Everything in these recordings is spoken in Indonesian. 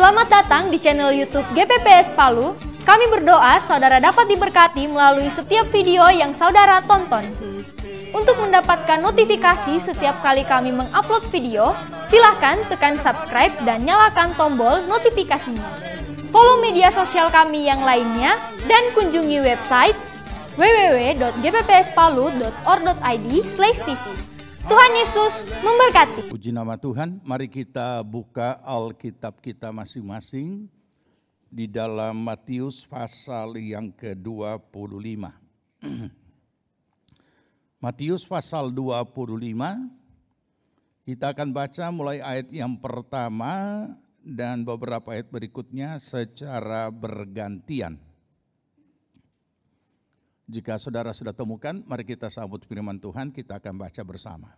Selamat datang di channel YouTube GPPS Palu. Kami berdoa saudara dapat diberkati melalui setiap video yang saudara tonton. Untuk mendapatkan notifikasi setiap kali kami mengupload video, silahkan tekan subscribe dan nyalakan tombol notifikasinya. Follow media sosial kami yang lainnya dan kunjungi website www.gppspalu.org.id/tv. Tuhan Yesus memberkati. Puji nama Tuhan, mari kita buka Alkitab kita masing-masing di dalam Matius pasal yang ke-25. Matius pasal 25, kita akan baca mulai ayat yang pertama dan beberapa ayat berikutnya secara bergantian. Jika saudara sudah temukan, mari kita sambut firman Tuhan, kita akan baca bersama.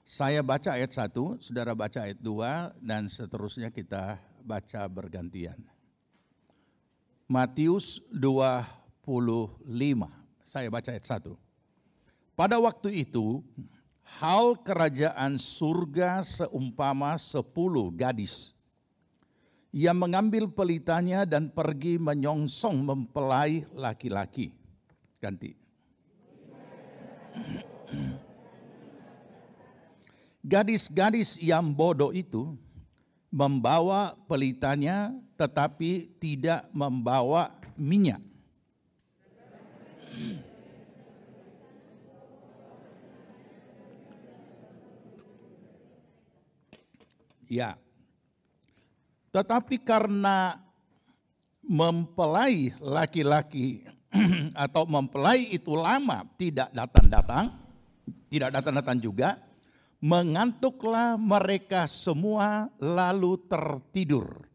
Saya baca ayat 1, saudara baca ayat 2, dan seterusnya kita baca bergantian. Matius 25, saya baca ayat 1. Pada waktu itu, hal kerajaan surga seumpama 10 gadis yang mengambil pelitanya dan pergi menyongsong mempelai laki-laki. Ganti. Gadis-gadis yang bodoh itu membawa pelitanya tetapi tidak membawa minyak. Ya. Tetapi karena mempelai laki-laki atau mempelai itu lama tidak datang-datang juga, mengantuklah mereka semua lalu tertidur.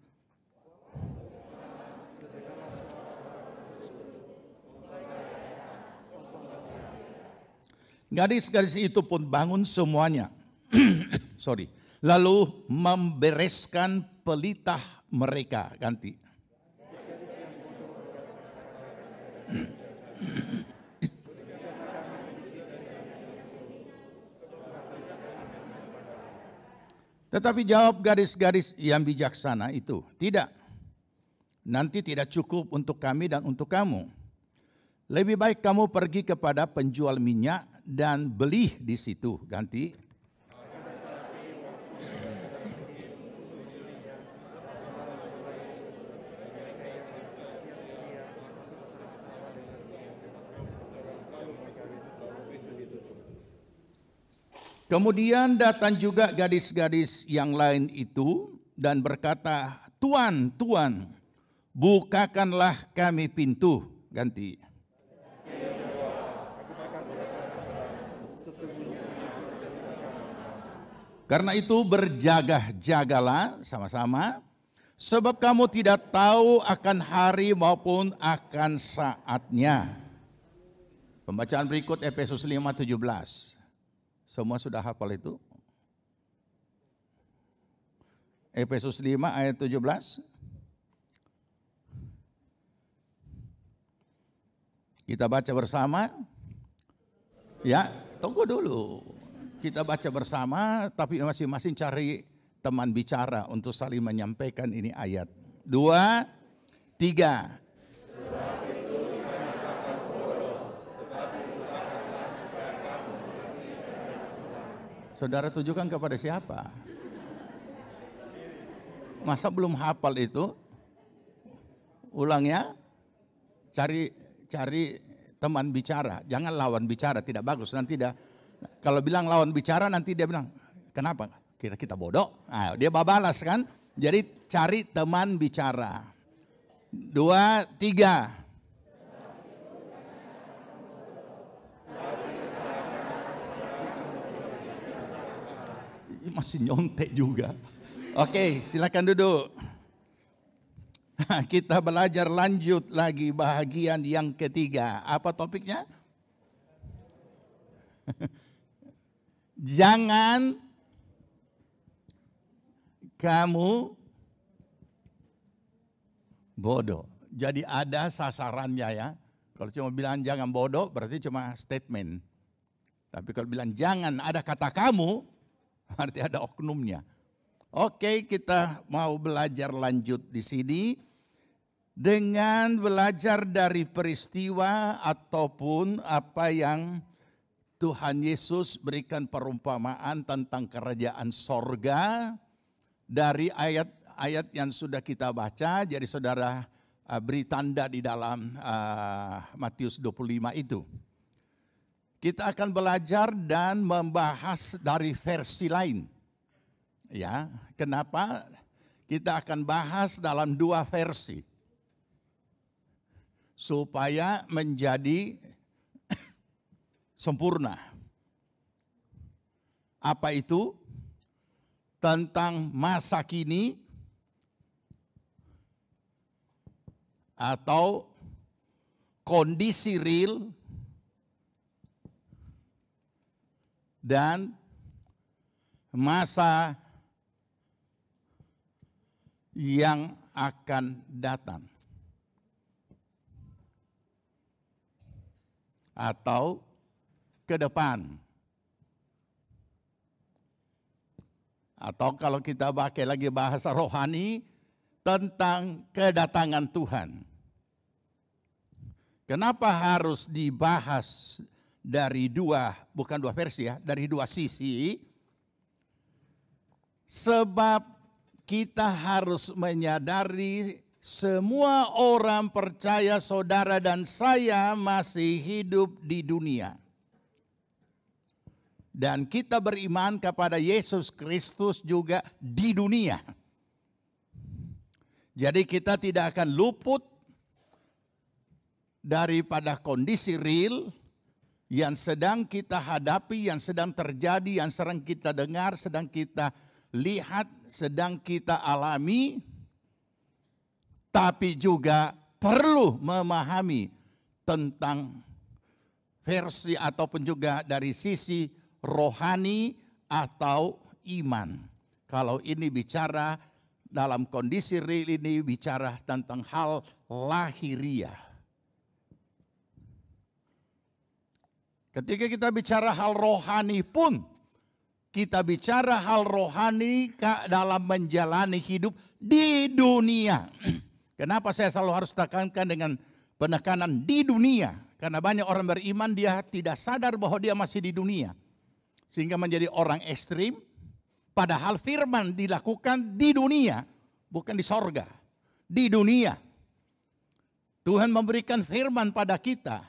Gadis-gadis itu pun bangun semuanya. Lalu membereskan pelita mereka. Ganti. Tetapi jawab gadis-gadis yang bijaksana itu, tidak. Nanti tidak cukup untuk kami dan untuk kamu. Lebih baik kamu pergi kepada penjual minyak dan beli di situ. Ganti. Kemudian datang juga gadis-gadis yang lain itu dan berkata, Tuan, Tuan, bukakanlah kami pintu. Ganti. Karena itu berjaga-jagalah sama-sama, sebab kamu tidak tahu akan hari maupun akan saatnya. Pembacaan berikut Efesus 5:17. Semua sudah hafal itu? Efesus 5 ayat 17. Kita baca bersama. Ya, tunggu dulu. Kita baca bersama, tapi masing-masing cari teman bicara untuk saling menyampaikan ini ayat. 2, 3. Saudara tujukan kepada siapa? Masa belum hafal itu? Ulang ya. Cari teman bicara. Jangan lawan bicara, tidak bagus. Nanti kalau bilang lawan bicara nanti dia bilang, kenapa? Kira kita bodoh. Nah, dia balas kan. Jadi cari teman bicara. 2, 3. Masih nyontek juga. Oke, silakan duduk. Kita belajar lanjut lagi bahagian yang ketiga. Apa topiknya? Jangan kamu bodoh. Jadi ada sasarannya ya. Kalau cuma bilang jangan bodoh berarti cuma statement. Tapi kalau bilang jangan ada kata kamu, berarti ada oknumnya. Oke, kita mau belajar lanjut di sini dengan belajar dari peristiwa ataupun apa yang Tuhan Yesus berikan perumpamaan tentang kerajaan sorga dari ayat-ayat yang sudah kita baca. Jadi saudara beri tanda di dalam Matius 25 itu. Kita akan belajar dan membahas dari versi lain. Ya, kenapa? Kita akan bahas dalam dua versi. Supaya menjadi sempurna. Apa itu? Tentang masa kini atau kondisi real dan masa yang akan datang. Atau ke depan. Atau kalau kita pakai lagi bahasa rohani, tentang kedatangan Tuhan. Kenapa harus dibahas dari bukan dua versi ya, dari dua sisi? Sebab kita harus menyadari semua orang percaya saudara dan saya masih hidup di dunia. Dan kita beriman kepada Yesus Kristus juga di dunia. Jadi kita tidak akan luput daripada kondisi real yang sedang kita hadapi, yang sedang terjadi, yang sedang kita dengar, sedang kita lihat, sedang kita alami. Tapi juga perlu memahami tentang versi ataupun juga dari sisi rohani atau iman. Kalau ini bicara dalam kondisi real, ini bicara tentang hal lahiriah. Ketika kita bicara hal rohani pun, kita bicara hal rohani dalam menjalani hidup di dunia. Kenapa saya selalu harus tekankan dengan penekanan di dunia? Karena banyak orang beriman dia tidak sadar bahwa dia masih di dunia. Sehingga menjadi orang ekstrim. Padahal firman dilakukan di dunia. Bukan di sorga. Di dunia. Tuhan memberikan firman pada kita.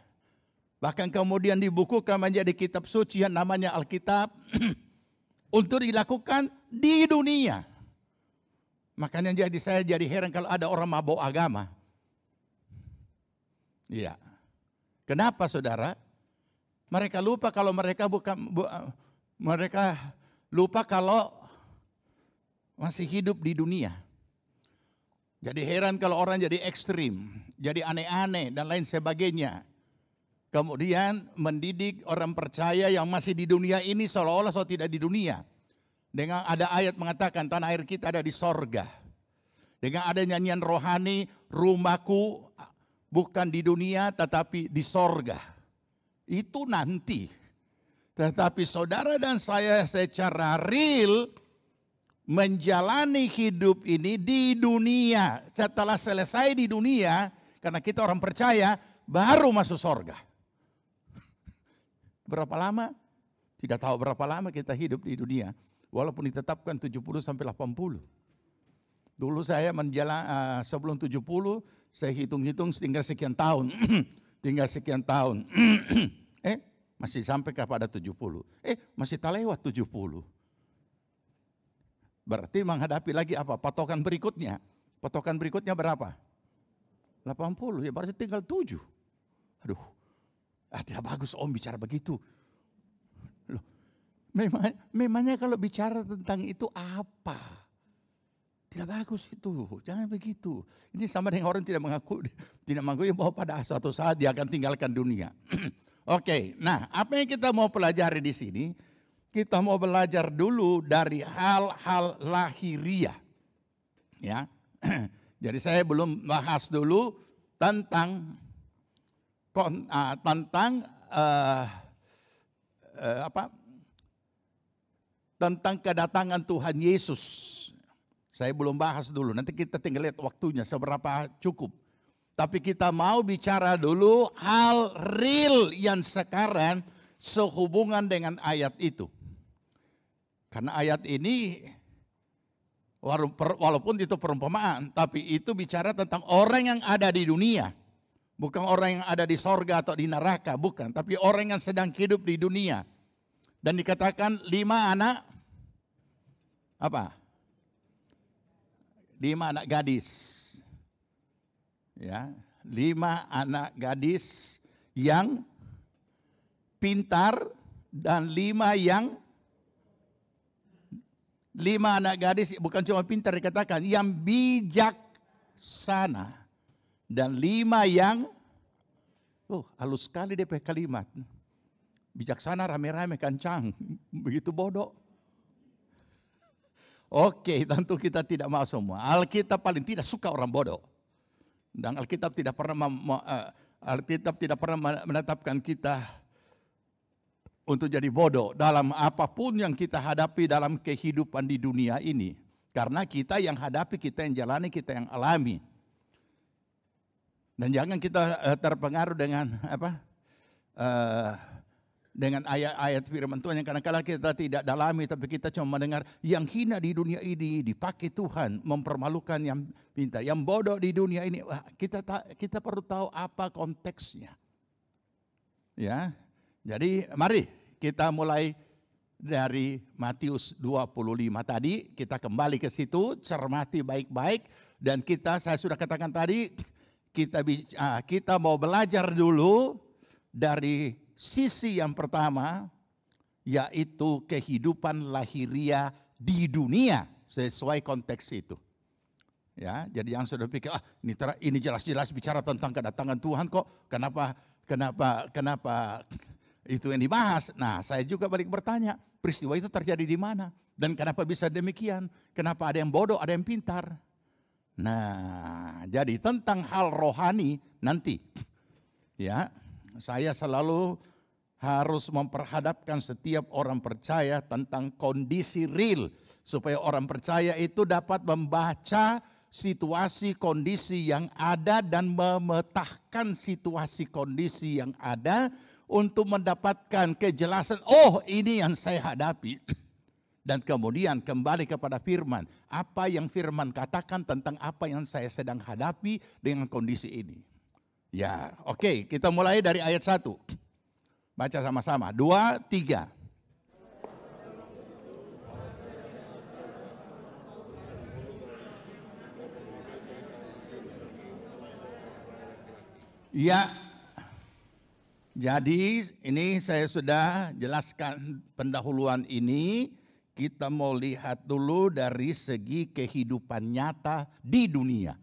Bahkan kemudian dibukukan menjadi kitab suci yang namanya Alkitab. Untuk dilakukan di dunia. Makanya saya jadi heran kalau ada orang mabuk agama. Iya. Kenapa saudara? Mereka lupa kalau mereka lupa kalau masih hidup di dunia. Jadi heran kalau orang jadi ekstrim, jadi aneh-aneh dan lain sebagainya. Kemudian mendidik orang percaya yang masih di dunia ini seolah-olah tidak di dunia. Dengan ada ayat mengatakan tanah air kita ada di sorga. Dengan ada nyanyian rohani, rumahku bukan di dunia tetapi di sorga. Itu nanti. Tetapi saudara dan saya secara real menjalani hidup ini di dunia. Setelah selesai di dunia, karena kita orang percaya, baru masuk sorga. Berapa lama? Tidak tahu berapa lama kita hidup di dunia. Walaupun ditetapkan 70 sampai 80. Dulu saya sebelum 70, saya hitung-hitung tinggal sekian tahun. Tinggal sekian tahun. Masih sampai kepada 70. Masih tak lewat 70. Berarti menghadapi lagi apa? Patokan berikutnya. Patokan berikutnya berapa? 80, ya berarti tinggal 7. Aduh, tidak bagus om bicara begitu. Loh, memangnya kalau bicara tentang itu apa? Tidak bagus itu, jangan begitu. Ini sama dengan orang tidak mengakui bahwa pada suatu saat dia akan tinggalkan dunia. Oke, nah apa yang kita mau pelajari di sini? Kita mau belajar dulu dari hal-hal lahiriah. Ya, jadi saya belum bahas dulu tentang tentang kedatangan Tuhan Yesus. Saya belum bahas dulu, nanti kita tinggal lihat waktunya seberapa cukup. Tapi kita mau bicara dulu hal real yang sekarang sehubungan dengan ayat itu. Karena ayat ini walaupun itu perumpamaan, tapi itu bicara tentang orang yang ada di dunia. Bukan orang yang ada di sorga atau di neraka, bukan. Tapi orang yang sedang hidup di dunia. Dan dikatakan 5 anak, apa? 5 anak gadis. Ya, 5 anak gadis yang pintar dan 5 anak gadis bukan cuma pintar dikatakan, yang bijaksana. Dan 5 yang, halus sekali DP kalimat. Bijaksana rame-rame kencang, begitu bodoh. Oke, tentu kita tidak mau semua. Alkitab paling tidak suka orang bodoh. Dan Alkitab tidak pernah menetapkan kita untuk jadi bodoh dalam apapun yang kita hadapi dalam kehidupan di dunia ini. Karena kita yang hadapi, kita yang jalani, kita yang alami. Dan jangan kita terpengaruh dengan dengan ayat-ayat firman Tuhan yang kadang-kadang kita tidak dalami, tapi kita cuma mendengar yang hina di dunia ini dipakai Tuhan mempermalukan yang pintar, yang bodoh di dunia ini. Kita perlu tahu apa konteksnya. Ya, jadi mari kita mulai dari Matius 25 tadi, kita kembali ke situ, cermati baik-baik, dan saya sudah katakan tadi, kita mau belajar dulu dari sisi yang pertama, yaitu kehidupan lahiria di dunia sesuai konteks itu. Ya, jadi yang sudah pikir, ini jelas-jelas bicara tentang kedatangan Tuhan kok. Kenapa itu yang dibahas? Nah, saya juga balik bertanya, peristiwa itu terjadi di mana? Dan kenapa bisa demikian? Kenapa ada yang bodoh, ada yang pintar? Nah, jadi tentang hal rohani nanti, ya, saya selalu harus memperhadapkan setiap orang percaya tentang kondisi real. Supaya orang percaya itu dapat membaca situasi kondisi yang ada dan memetakan situasi kondisi yang ada untuk mendapatkan kejelasan, ini yang saya hadapi. Dan kemudian kembali kepada firman, apa yang firman katakan tentang apa yang saya sedang hadapi dengan kondisi ini. Ya, oke, kita mulai dari ayat 1. Baca sama-sama, 2, 3. Ya, jadi ini saya sudah jelaskan pendahuluan ini. Kita mau lihat dulu dari segi kehidupan nyata di dunia.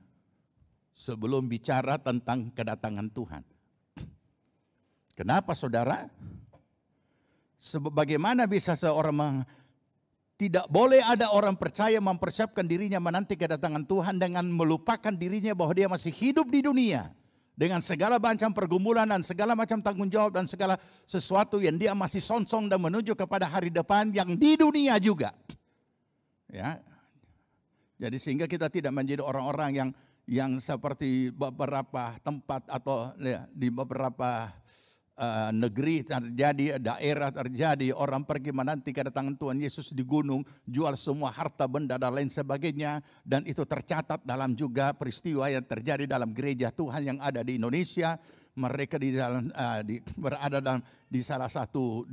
Sebelum bicara tentang kedatangan Tuhan. Kenapa saudara? Bagaimana bisa tidak boleh ada orang percaya mempersiapkan dirinya menanti kedatangan Tuhan dengan melupakan dirinya bahwa dia masih hidup di dunia. Dengan segala macam pergumulan dan segala macam tanggung jawab dan segala sesuatu yang dia masih sonsong dan menuju kepada hari depan yang di dunia juga. Ya. Jadi sehingga kita tidak menjadi orang-orang yang seperti beberapa tempat atau di beberapa negeri terjadi, daerah terjadi, orang pergi menanti kedatangan Tuhan Yesus di gunung, jual semua harta benda dan lain sebagainya, dan itu tercatat dalam juga peristiwa yang terjadi dalam gereja Tuhan yang ada di Indonesia. Mereka berada di salah satu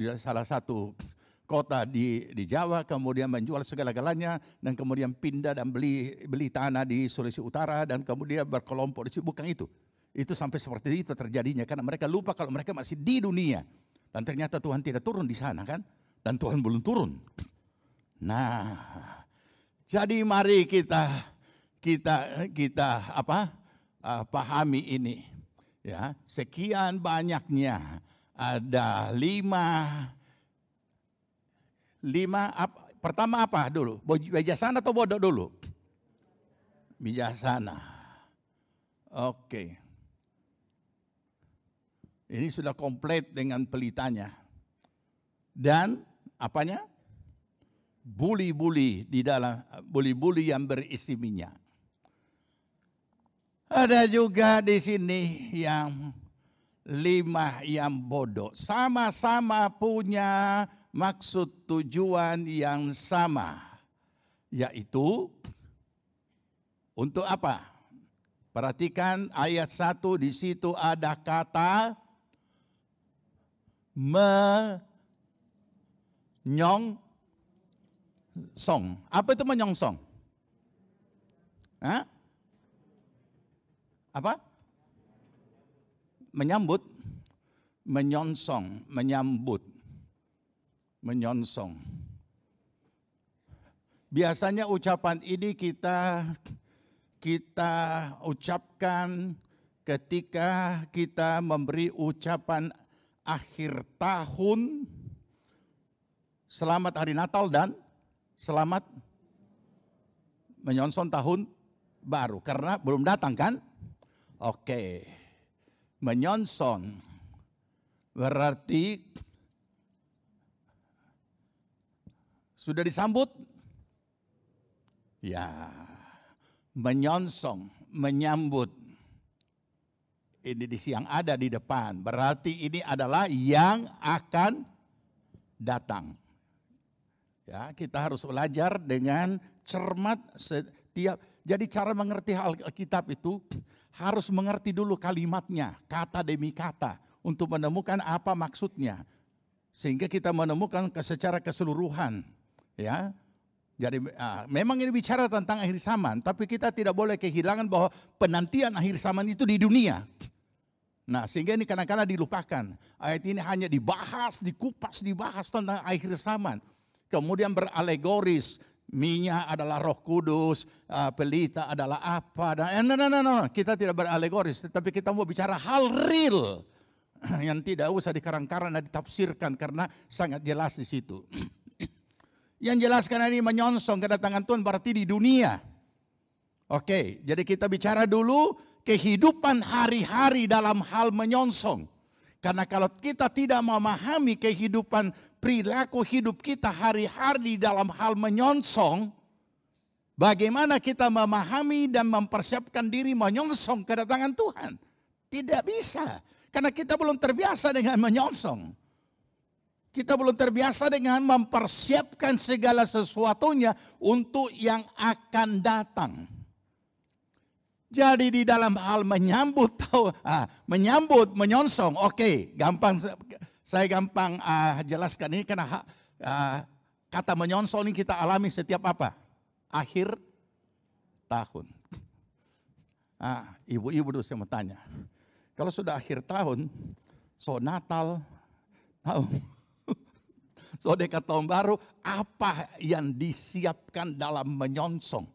kota di Jawa, kemudian menjual segala-galanya dan kemudian pindah dan beli tanah di Sulawesi Utara dan kemudian berkelompok di situ. Bukan itu. Itu sampai seperti itu terjadinya karena mereka lupa kalau mereka masih di dunia. Dan ternyata Tuhan tidak turun di sana kan? Dan Tuhan belum turun. Nah, jadi mari kita pahami ini. Ya, sekian banyaknya ada pertama apa dulu? Bijaksana atau bodoh dulu? Bijaksana. Oke. Ini sudah komplit dengan pelitanya. Dan apanya? buli-buli di dalam buli-buli yang berisi minyak. Ada juga di sini yang 5 yang bodoh. Sama-sama punya maksud tujuan yang sama. Yaitu untuk apa? Perhatikan ayat 1, di situ ada kata menyongsong. Apa itu menyongsong? Hah? Apa? Menyambut, menyongsong, menyambut, menyongsong. Biasanya ucapan ini kita ucapkan ketika kita memberi ucapan akhir tahun, selamat hari Natal dan selamat menyongsong tahun baru. Karena belum datang kan? Oke, menyongsong berarti sudah disambut? Ya, menyongsong, menyambut. Ini yang ada di depan. Berarti ini adalah yang akan datang. Ya, kita harus belajar dengan cermat setiap. Jadi cara mengerti Alkitab itu harus mengerti dulu kalimatnya, kata demi kata, untuk menemukan apa maksudnya. Sehingga kita menemukan secara keseluruhan. Ya. Jadi memang ini bicara tentang akhir zaman, tapi kita tidak boleh kehilangan bahwa penantian akhir zaman itu di dunia. Nah, sehingga ini kadang-kadang dilupakan. Ayat ini hanya dibahas, dikupas, dibahas tentang akhir zaman. Kemudian beralegoris, minyak adalah Roh Kudus, pelita adalah apa. No. Kita tidak beralegoris, tetapi kita mau bicara hal real yang tidak usah dikarang-karang dan ditafsirkan karena sangat jelas di situ. Yang jelas karena ini menyongsong kedatangan Tuhan berarti di dunia. Oke, jadi kita bicara dulu kehidupan hari-hari dalam hal menyongsong. Karena kalau kita tidak memahami kehidupan perilaku hidup kita hari-hari dalam hal menyongsong, bagaimana kita memahami dan mempersiapkan diri menyongsong kedatangan Tuhan? Tidak bisa, karena kita belum terbiasa dengan menyongsong. Kita belum terbiasa dengan mempersiapkan segala sesuatunya untuk yang akan datang. Jadi di dalam hal menyambut, menyongsong, oke, gampang. Saya gampang jelaskan ini karena kata menyongsong ini kita alami setiap apa? Akhir tahun. Ibu-ibu dulu saya mau tanya. Kalau sudah akhir tahun, so Natal, so dekat tahun baru, apa yang disiapkan dalam menyongsong?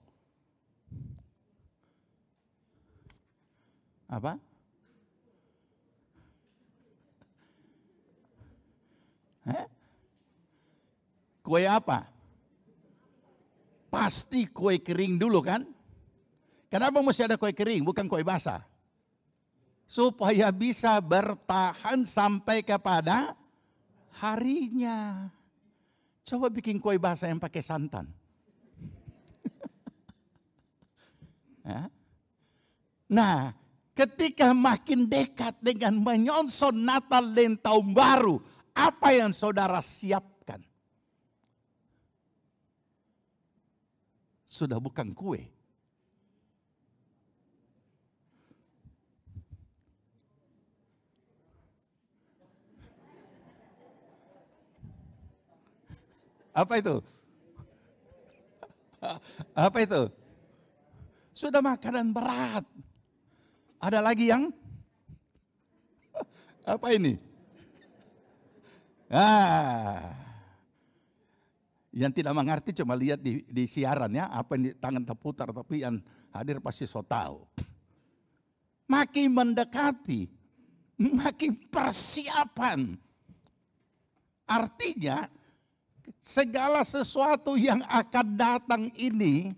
Apa? Kue apa? Pasti kue kering dulu kan? Kenapa mesti ada kue kering, bukan kue basah? Supaya bisa bertahan sampai kepada harinya. Coba bikin kue basah yang pakai santan. Nah, ketika makin dekat dengan menyongsong Natal dan Tahun Baru, apa yang saudara siapkan? Sudah bukan kue. Apa itu? Apa itu? Sudah makanan berat. Ada lagi yang? Apa ini? Yang tidak mengerti cuma lihat di siaran ya, apa yang di tangan terputar, tapi yang hadir pasti so tahu. Makin mendekati, makin persiapan. Artinya segala sesuatu yang akan datang ini,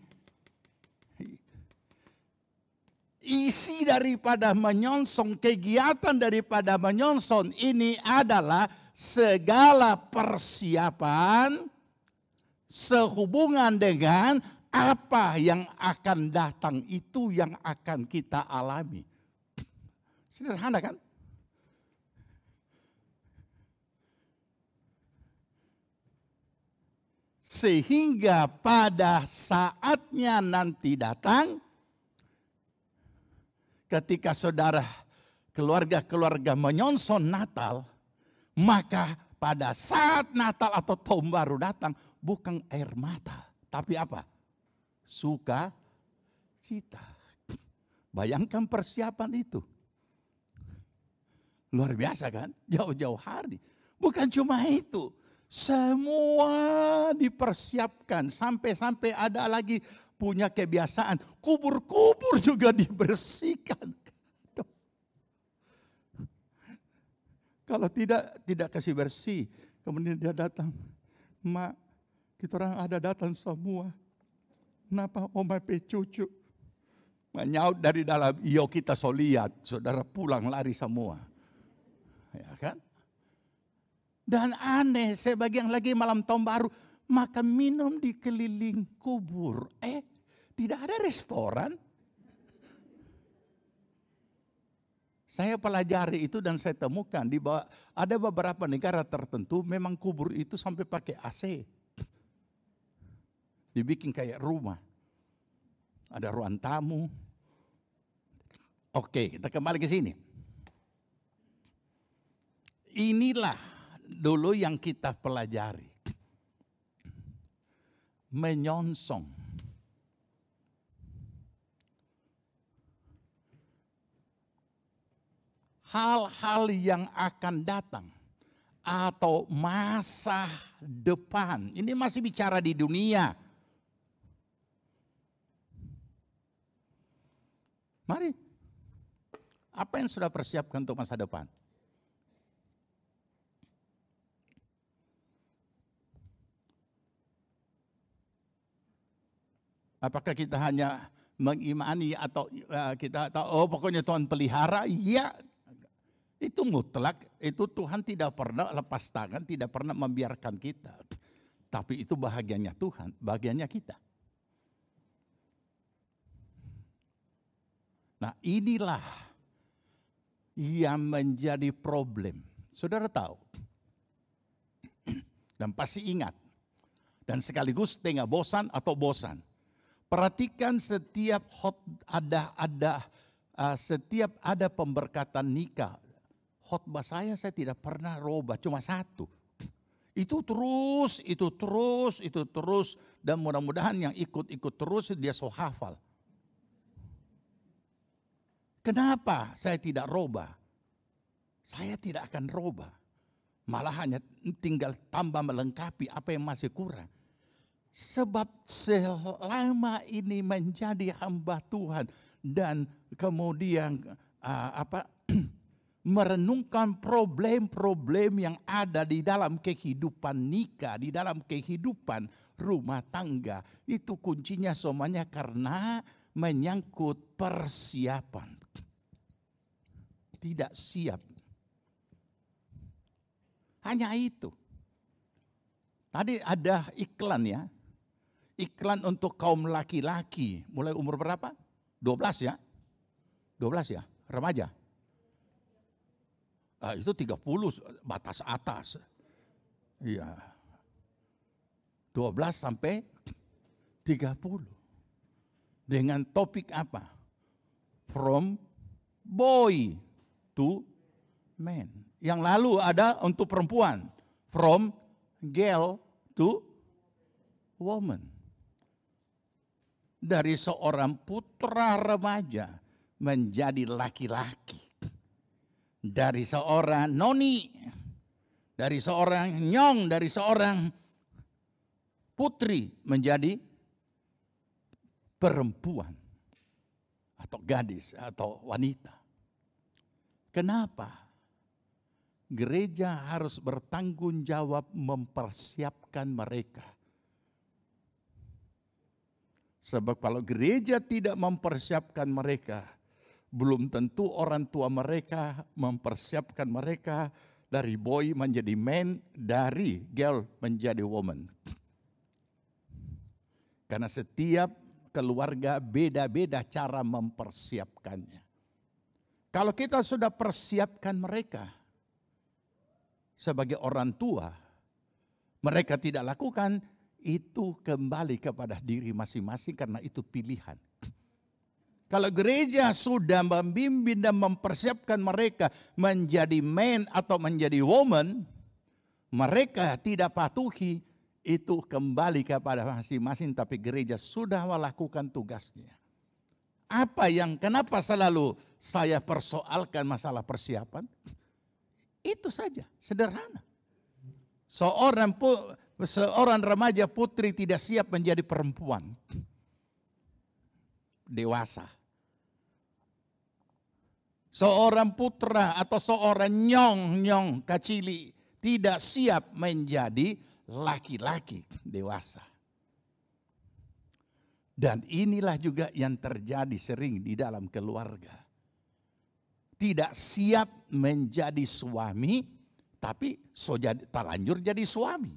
isi daripada menyongsong, kegiatan daripada menyongsong ini adalah segala persiapan sehubungan dengan apa yang akan datang itu yang akan kita alami. Sederhana kan? Sehingga pada saatnya nanti datang, ketika saudara keluarga-keluarga menyongsong Natal, maka pada saat Natal atau tahun baru datang, bukan air mata, tapi apa? Suka cita. Bayangkan persiapan itu. Luar biasa kan? Jauh-jauh hari. Bukan cuma itu. Semua dipersiapkan. Sampai-sampai ada lagi punya kebiasaan. Kubur-kubur juga dibersihkan. Kalau tidak kasih bersih. Kemudian dia datang. Mak, kita orang ada datang semua. Kenapa oma cucu? Menyaut dari dalam, iyo kita so lihat. Saudara pulang lari semua. Ya kan? Dan aneh, sebagian lagi malam tahun baru, makan minum di keliling kubur. Tidak ada restoran. Saya pelajari itu dan saya temukan di bawah, ada beberapa negara tertentu memang kubur itu sampai pakai AC. Dibikin kayak rumah. Ada ruang tamu. Oke, kita kembali ke sini. Inilah dulu yang kita pelajari. Menyongsong. Hal-hal yang akan datang. Atau masa depan. Ini masih bicara di dunia. Mari. Apa yang sudah persiapkan untuk masa depan? Apakah kita hanya mengimani atau kita tahu pokoknya Tuhan pelihara? Iya, itu mutlak. Itu Tuhan tidak pernah lepas tangan, tidak pernah membiarkan kita. Tapi itu bahagianya Tuhan, bahagianya kita. Nah, inilah yang menjadi problem. Saudara tahu, dan pasti ingat, dan sekaligus tengah bosan atau bosan. Perhatikan setiap setiap ada pemberkatan nikah. Khotbah saya tidak pernah robah, cuma satu. Itu terus. Dan mudah-mudahan yang ikut terus dia so hafal. Kenapa saya tidak robah? Saya tidak akan robah. Malah hanya tinggal tambah melengkapi apa yang masih kurang. Sebab selama ini menjadi hamba Tuhan dan kemudian merenungkan problem-problem yang ada di dalam kehidupan nikah, di dalam kehidupan rumah tangga, itu kuncinya semuanya karena menyangkut persiapan. Tidak siap. Hanya itu. Tadi ada iklan ya. Iklan untuk kaum laki-laki. Mulai umur berapa? 12 ya? 12 ya? Remaja? Itu 30 batas atas. Iya. 12 sampai 30. Dengan topik apa? From boy to man. Yang lalu ada untuk perempuan. From girl to woman. Dari seorang putra remaja menjadi laki-laki. Dari seorang noni. Dari seorang nyong. Dari seorang putri menjadi perempuan. Atau gadis atau wanita. Kenapa? Gereja harus bertanggung jawab mempersiapkan mereka. Sebab kalau gereja tidak mempersiapkan mereka, belum tentu orang tua mereka mempersiapkan mereka dari boy menjadi man, dari girl menjadi woman. Karena setiap keluarga beda-beda cara mempersiapkannya. Kalau kita sudah persiapkan mereka sebagai orang tua, mereka tidak lakukan, itu kembali kepada diri masing-masing karena itu pilihan. Kalau gereja sudah membimbing dan mempersiapkan mereka menjadi man atau menjadi woman, mereka tidak patuhi, itu kembali kepada masing-masing, tapi gereja sudah melakukan tugasnya. Kenapa selalu saya persoalkan masalah persiapan? Itu saja, sederhana. Seorang remaja putri tidak siap menjadi perempuan dewasa. Seorang putra atau seorang nyong kacili tidak siap menjadi laki-laki dewasa. Dan inilah juga yang terjadi sering di dalam keluarga. Tidak siap menjadi suami, tapi terlanjur jadi suami.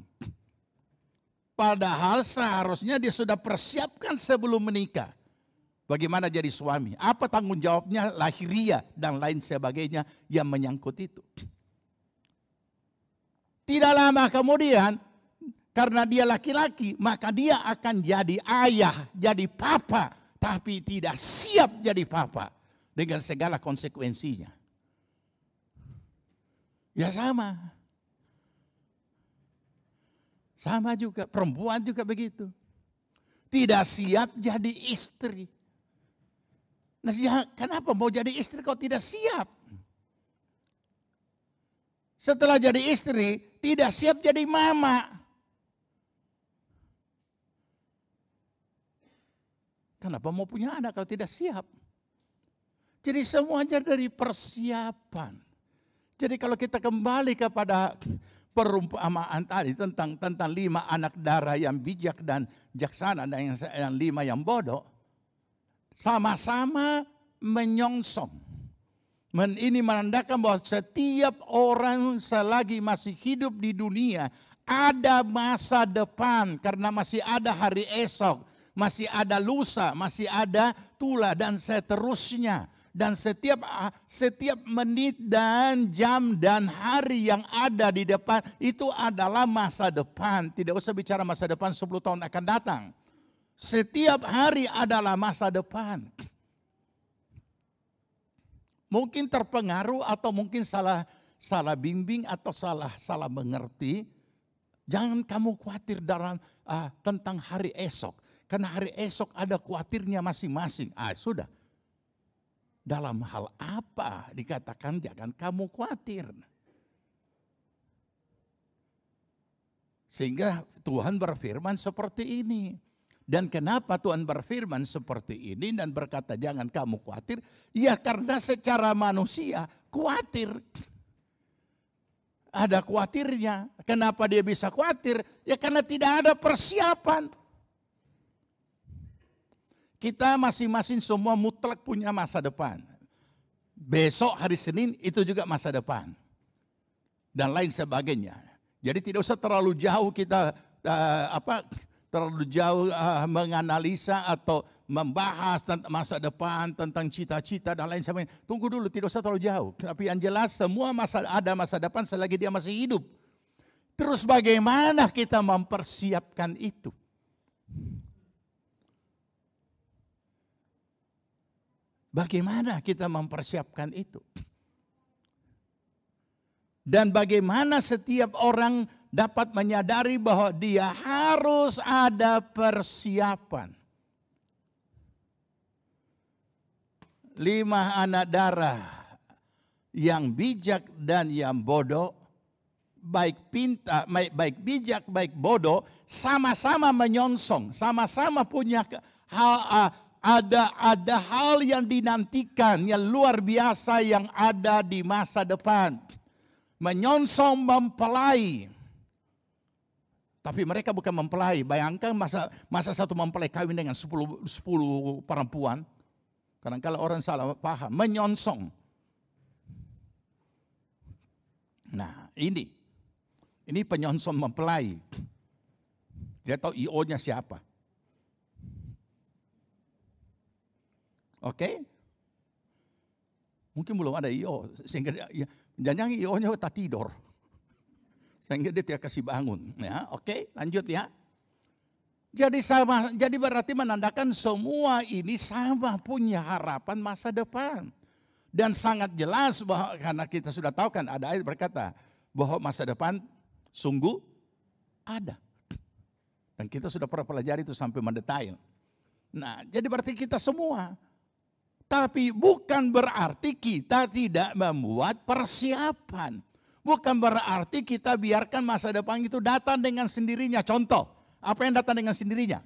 Padahal seharusnya dia sudah persiapkan sebelum menikah. Bagaimana jadi suami? Apa tanggung jawabnya lahiriah dan lain sebagainya yang menyangkut itu. Tidak lama kemudian, karena dia laki-laki, maka dia akan jadi ayah, jadi papa. Tapi tidak siap jadi papa dengan segala konsekuensinya. Ya sama. Sama juga, perempuan juga begitu. Tidak siap jadi istri. Nah, kenapa mau jadi istri kok tidak siap? Setelah jadi istri, tidak siap jadi mama. Kenapa mau punya anak kalau tidak siap? Jadi semuanya dari persiapan. Jadi kalau kita kembali kepada perumpamaan tadi tentang 5 anak darah yang bijak dan bijaksana dan yang 5 yang bodoh. Sama-sama menyongsong. Ini menandakan bahwa setiap orang selagi masih hidup di dunia ada masa depan karena masih ada hari esok. Masih ada lusa, masih ada tula dan seterusnya. Dan setiap menit dan jam dan hari yang ada di depan itu adalah masa depan. Tidak usah bicara masa depan 10 tahun akan datang. Setiap hari adalah masa depan. Mungkin terpengaruh atau mungkin salah bimbing atau salah mengerti. Jangan kamu khawatir tentang hari esok. Karena hari esok ada khawatirnya masing-masing. Sudah. Dalam hal apa dikatakan jangan kamu khawatir. Sehingga Tuhan berfirman seperti ini. Dan kenapa Tuhan berfirman seperti ini dan berkata jangan kamu khawatir? Ya karena secara manusia khawatir. Ada khawatirnya. Kenapa dia bisa khawatir? Ya karena tidak ada persiapan. Kita masing-masing semua mutlak punya masa depan. Besok hari Senin itu juga masa depan. Dan lain sebagainya. Jadi tidak usah terlalu jauh kita menganalisa atau membahas tentang masa depan, tentang cita-cita dan lain sebagainya. Tunggu dulu, tidak usah terlalu jauh. Tapi yang jelas semua ada masa depan selagi dia masih hidup. Terus bagaimana kita mempersiapkan itu? Bagaimana kita mempersiapkan itu? Dan bagaimana setiap orang dapat menyadari bahwa dia harus ada persiapan. 5 anak darah yang bijak dan yang bodoh, baik bijak, baik bodoh, sama-sama menyongsong, sama-sama punya ada hal yang dinantikan yang luar biasa yang ada di masa depan. Menyongsong mempelai. Tapi mereka bukan mempelai. Bayangkan masa satu mempelai kawin dengan 10 perempuan. Karena kalau orang salah paham. Menyongsong. Nah ini penyongsong mempelai. Dia tahu IO-nya siapa. Oke? Mungkin belum ada IO, sehingga jangan IO-nya tak tidur. Sehingga dia tidak kasih bangun. Ya, oke, lanjut ya. Jadi sama, jadi berarti menandakan semua ini sama punya harapan masa depan. Dan sangat jelas bahwa karena kita sudah tahu kan ada ayat berkata bahwa masa depan sungguh ada. Dan kita sudah pernah pelajari itu sampai mendetail. Nah, jadi berarti kita semua. Tapi bukan berarti kita tidak membuat persiapan. Bukan berarti kita biarkan masa depan itu datang dengan sendirinya. Contoh, apa yang datang dengan sendirinya?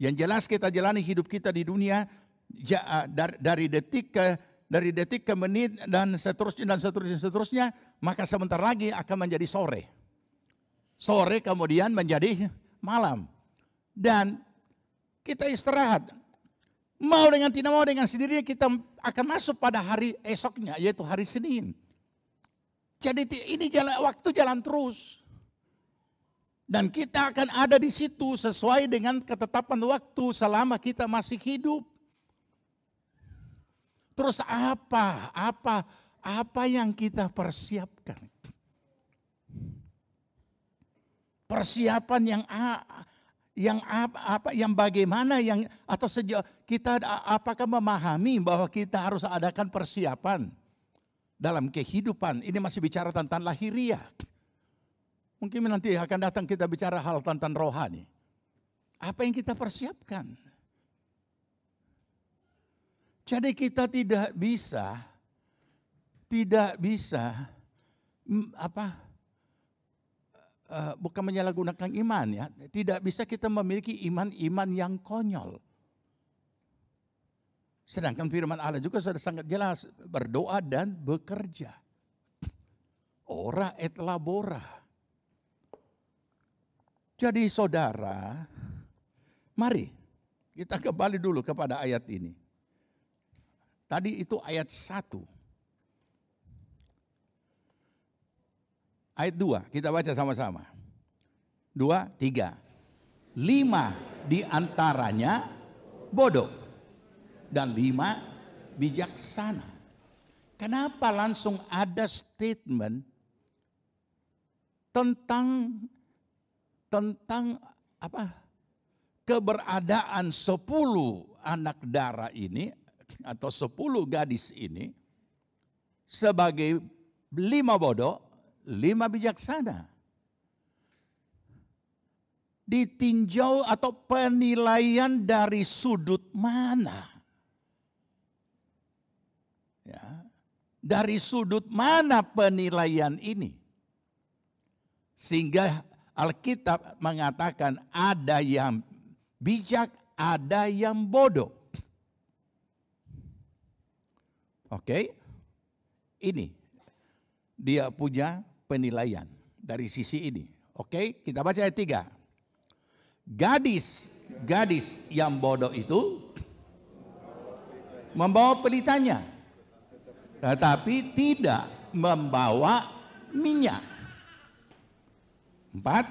Yang jelas kita jalani hidup kita di dunia dari detik ke menit dan seterusnya, maka sebentar lagi akan menjadi sore. Sore kemudian menjadi malam. Dan kita istirahat. Mau dengan tidak mau dengan sendirinya kita akan masuk pada hari esoknya, yaitu hari Senin. Jadi ini waktu jalan terus. Dan kita akan ada di situ sesuai dengan ketetapan waktu selama kita masih hidup. Terus apa yang kita persiapkan? Persiapan yang bagaimana atau sejauh kita apakah memahami bahwa kita harus adakan persiapan dalam kehidupan? Ini masih bicara tentang lahiriah. Mungkin nanti akan datang kita bicara hal tentang rohani. Apa yang kita persiapkan? Jadi kita tidak bisa bukan menyalahgunakan iman ya. Tidak bisa kita memiliki iman yang konyol. Sedangkan firman Allah juga sudah sangat jelas. Berdoa dan bekerja. Ora et labora. Jadi saudara, mari kita kembali dulu kepada ayat ini. Tadi itu ayat 1. Ayat 2, kita baca sama-sama. 2, 3. 5 di antaranya bodoh. Dan 5 bijaksana. Kenapa langsung ada statement tentang keberadaan 10 anak darah ini atau 10 gadis ini sebagai 5 bodoh, 5 bijaksana. Ditinjau atau penilaian dari sudut mana? Ya, dari sudut mana penilaian ini? Sehingga Alkitab mengatakan ada yang bijak, ada yang bodoh. Oke? Ini dia punya penilaian dari sisi ini. Oke, kita baca ayat 3. Gadis yang bodoh itu membawa pelitanya, tetapi tidak membawa minyak. 4.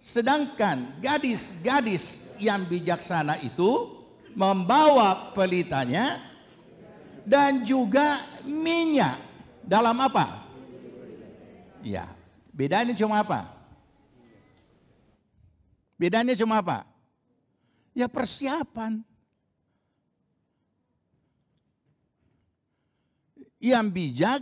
Sedangkan gadis-gadis yang bijaksana itu membawa pelitanya dan juga minyak. Dalam apa? Ya, bedanya cuma apa? Bedanya cuma apa? Ya persiapan. Yang bijak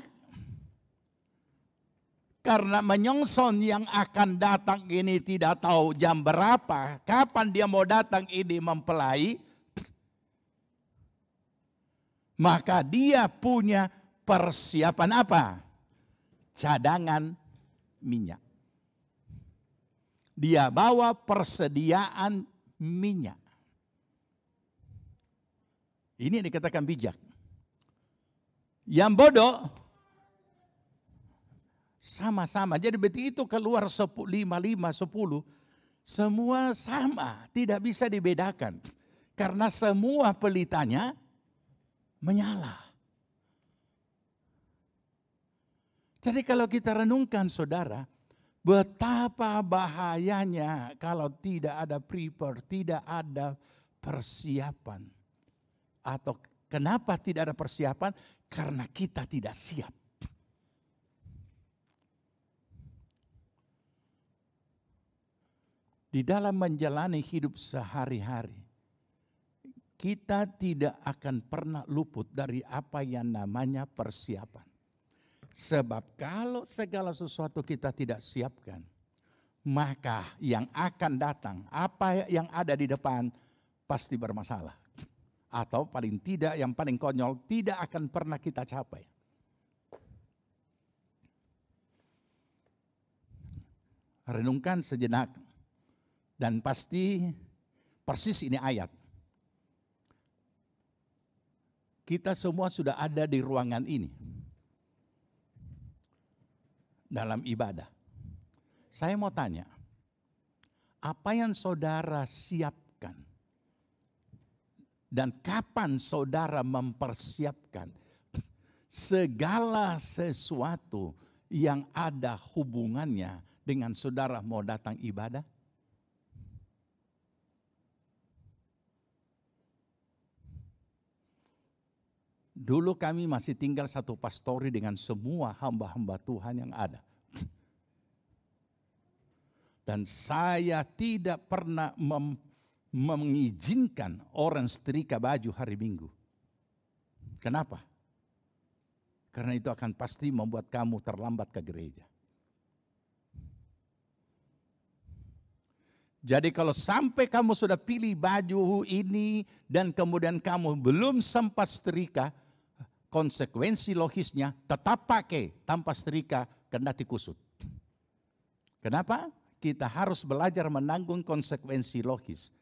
karena menyongsong yang akan datang ini tidak tahu jam berapa, kapan dia mau datang ini mempelai, maka dia punya persiapan apa? Cadangan minyak. Dia bawa persediaan minyak. Ini yang dikatakan bijak. Yang bodoh sama-sama. Jadi begitu keluar 5, 10. Semua sama. Tidak bisa dibedakan. Karena semua pelitanya menyala. Jadi kalau kita renungkan saudara, betapa bahayanya kalau tidak ada prepare, tidak ada persiapan. Atau kenapa tidak ada persiapan? Karena kita tidak siap. Di dalam menjalani hidup sehari-hari, kita tidak akan pernah luput dari apa yang namanya persiapan. Sebab kalau segala sesuatu kita tidak siapkan, maka yang akan datang, apa yang ada di depan pasti bermasalah. Atau paling tidak, yang paling konyol, tidak akan pernah kita capai. Renungkan sejenak. Dan pasti persis ini ayat. Kita semua sudah ada di ruangan ini. Dalam ibadah. Saya mau tanya. Apa yang saudara siapkan? Dan kapan saudara mempersiapkan segala sesuatu yang ada hubungannya dengan saudara mau datang ibadah? Dulu kami masih tinggal satu pastori dengan semua hamba-hamba Tuhan yang ada. Dan saya tidak pernah mengizinkan orang setrika baju hari Minggu. Kenapa? Karena itu akan pasti membuat kamu terlambat ke gereja. Jadi kalau sampai kamu sudah pilih baju ini dan kemudian kamu belum sempat setrika, konsekuensi logisnya tetap pakai tanpa setrika kendati kusut. Kenapa? Kita harus belajar menanggung konsekuensi logis.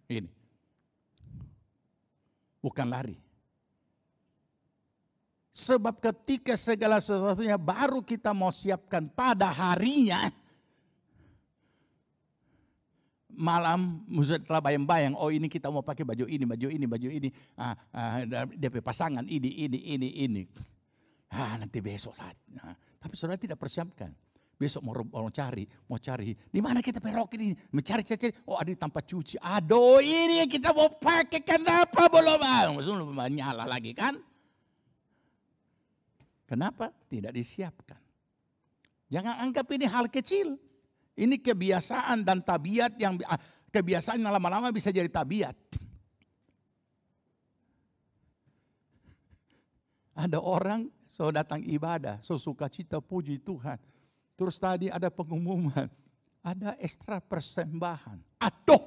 Ini. Bukan lari. Sebab ketika segala sesuatunya baru kita mau siapkan pada harinya, malam setelah bayang-bayang, oh ini kita mau pakai baju ini, DP pasangan ini. Nanti besok saat. Tapi saudara tidak persiapkan. Besok mau cari, di mana kita perok ini, mencari, oh ada tanpa cuci. Aduh ini yang kita mau pakai, kenapa belum? Belum nyala lagi kan? Kenapa? Tidak disiapkan. Jangan anggap ini hal kecil. Ini kebiasaan dan tabiat yang kebiasaan lama-lama bisa jadi tabiat. Ada orang so datang ibadah, so sukacita puji Tuhan. Terus tadi ada pengumuman, ada ekstra persembahan. Aduh,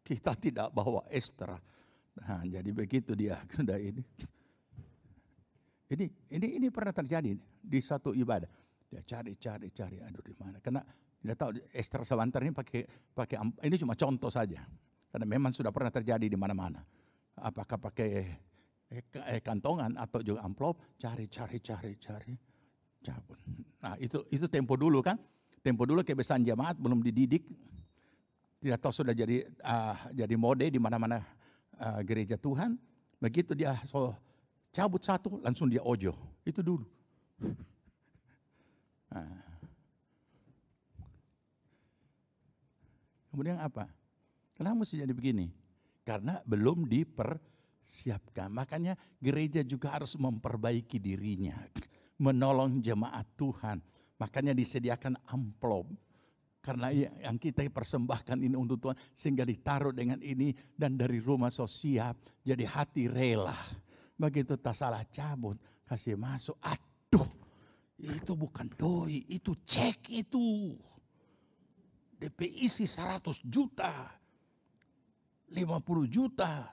kita tidak bawa ekstra. Nah, jadi begitu dia sudah ini. Ini pernah terjadi di satu ibadah. Dia cari, aduh di mana? Karena tidak tahu ekstra sebentar ini pakai ini cuma contoh saja. Karena memang sudah pernah terjadi di mana-mana. Apakah pakai kantongan atau juga amplop, cari. Cabut. Nah, itu tempo dulu kan? Tempo dulu kebiasaan jemaat belum dididik. Tidak tahu sudah jadi mode di mana-mana gereja Tuhan. Begitu dia cabut satu, langsung dia ojo. Itu dulu. Nah. Kemudian apa? Kenapa mesti jadi begini? Karena belum dipersiapkan. Makanya gereja juga harus memperbaiki dirinya. Menolong jemaat Tuhan. Makanya disediakan amplop. Karena yang kita persembahkan ini untuk Tuhan. Sehingga ditaruh dengan ini. Dan dari rumah siap. Jadi hati rela. Begitu tak salah cabut. Kasih masuk. Aduh. Itu bukan doi. Itu cek itu. DP isi 100 juta. 50 juta.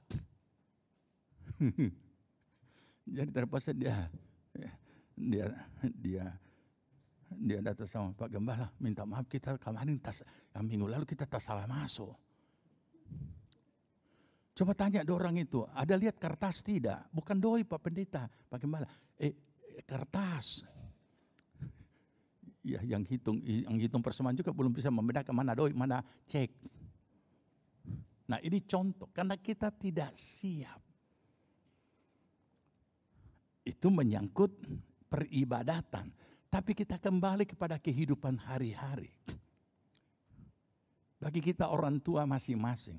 Jadi terpaksa dia datang sama Pak Gembala, minta maaf kita kemarin yang minggu lalu kita tak salah masuk. Coba tanya orang itu, ada lihat kertas tidak? Bukan doi Pak Pendeta, Pak Gembala. Kertas. Ya, yang hitung persembahan juga belum bisa membedakan mana doi, mana cek. Nah, ini contoh karena kita tidak siap. Itu menyangkut peribadatan. Tapi kita kembali kepada kehidupan hari-hari. Bagi kita orang tua masing-masing.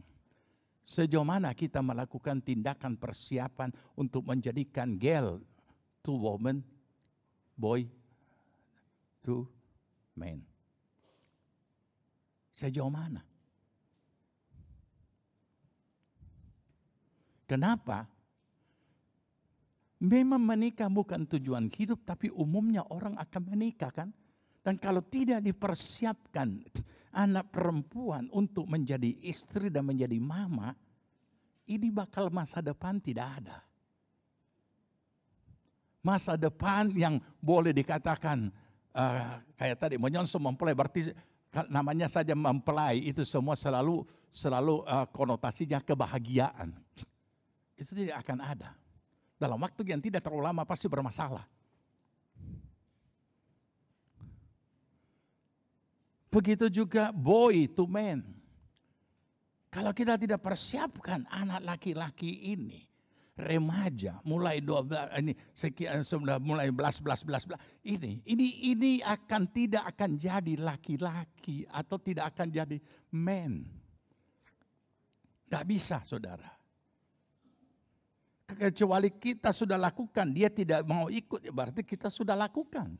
Sejauh mana kita melakukan tindakan persiapan untuk menjadikan girl to woman, boy to man. Sejauh mana? Kenapa? Memang menikah bukan tujuan hidup, tapi umumnya orang akan menikah kan? Dan kalau tidak dipersiapkan anak perempuan untuk menjadi istri dan menjadi mama, ini bakal masa depan tidak ada. Masa depan yang boleh dikatakan kayak tadi menyongsong mempelai, berarti namanya saja mempelai itu semua selalu konotasinya kebahagiaan. Itu tidak akan ada. Dalam waktu yang tidak terlalu lama pasti bermasalah. Begitu juga boy to man. Kalau kita tidak persiapkan anak laki-laki ini, remaja mulai 12 ini sekian mulai belas ini tidak akan jadi laki-laki atau tidak akan jadi man. Tidak bisa, saudara. Kecuali kita sudah lakukan, dia tidak mau ikut, berarti kita sudah lakukan.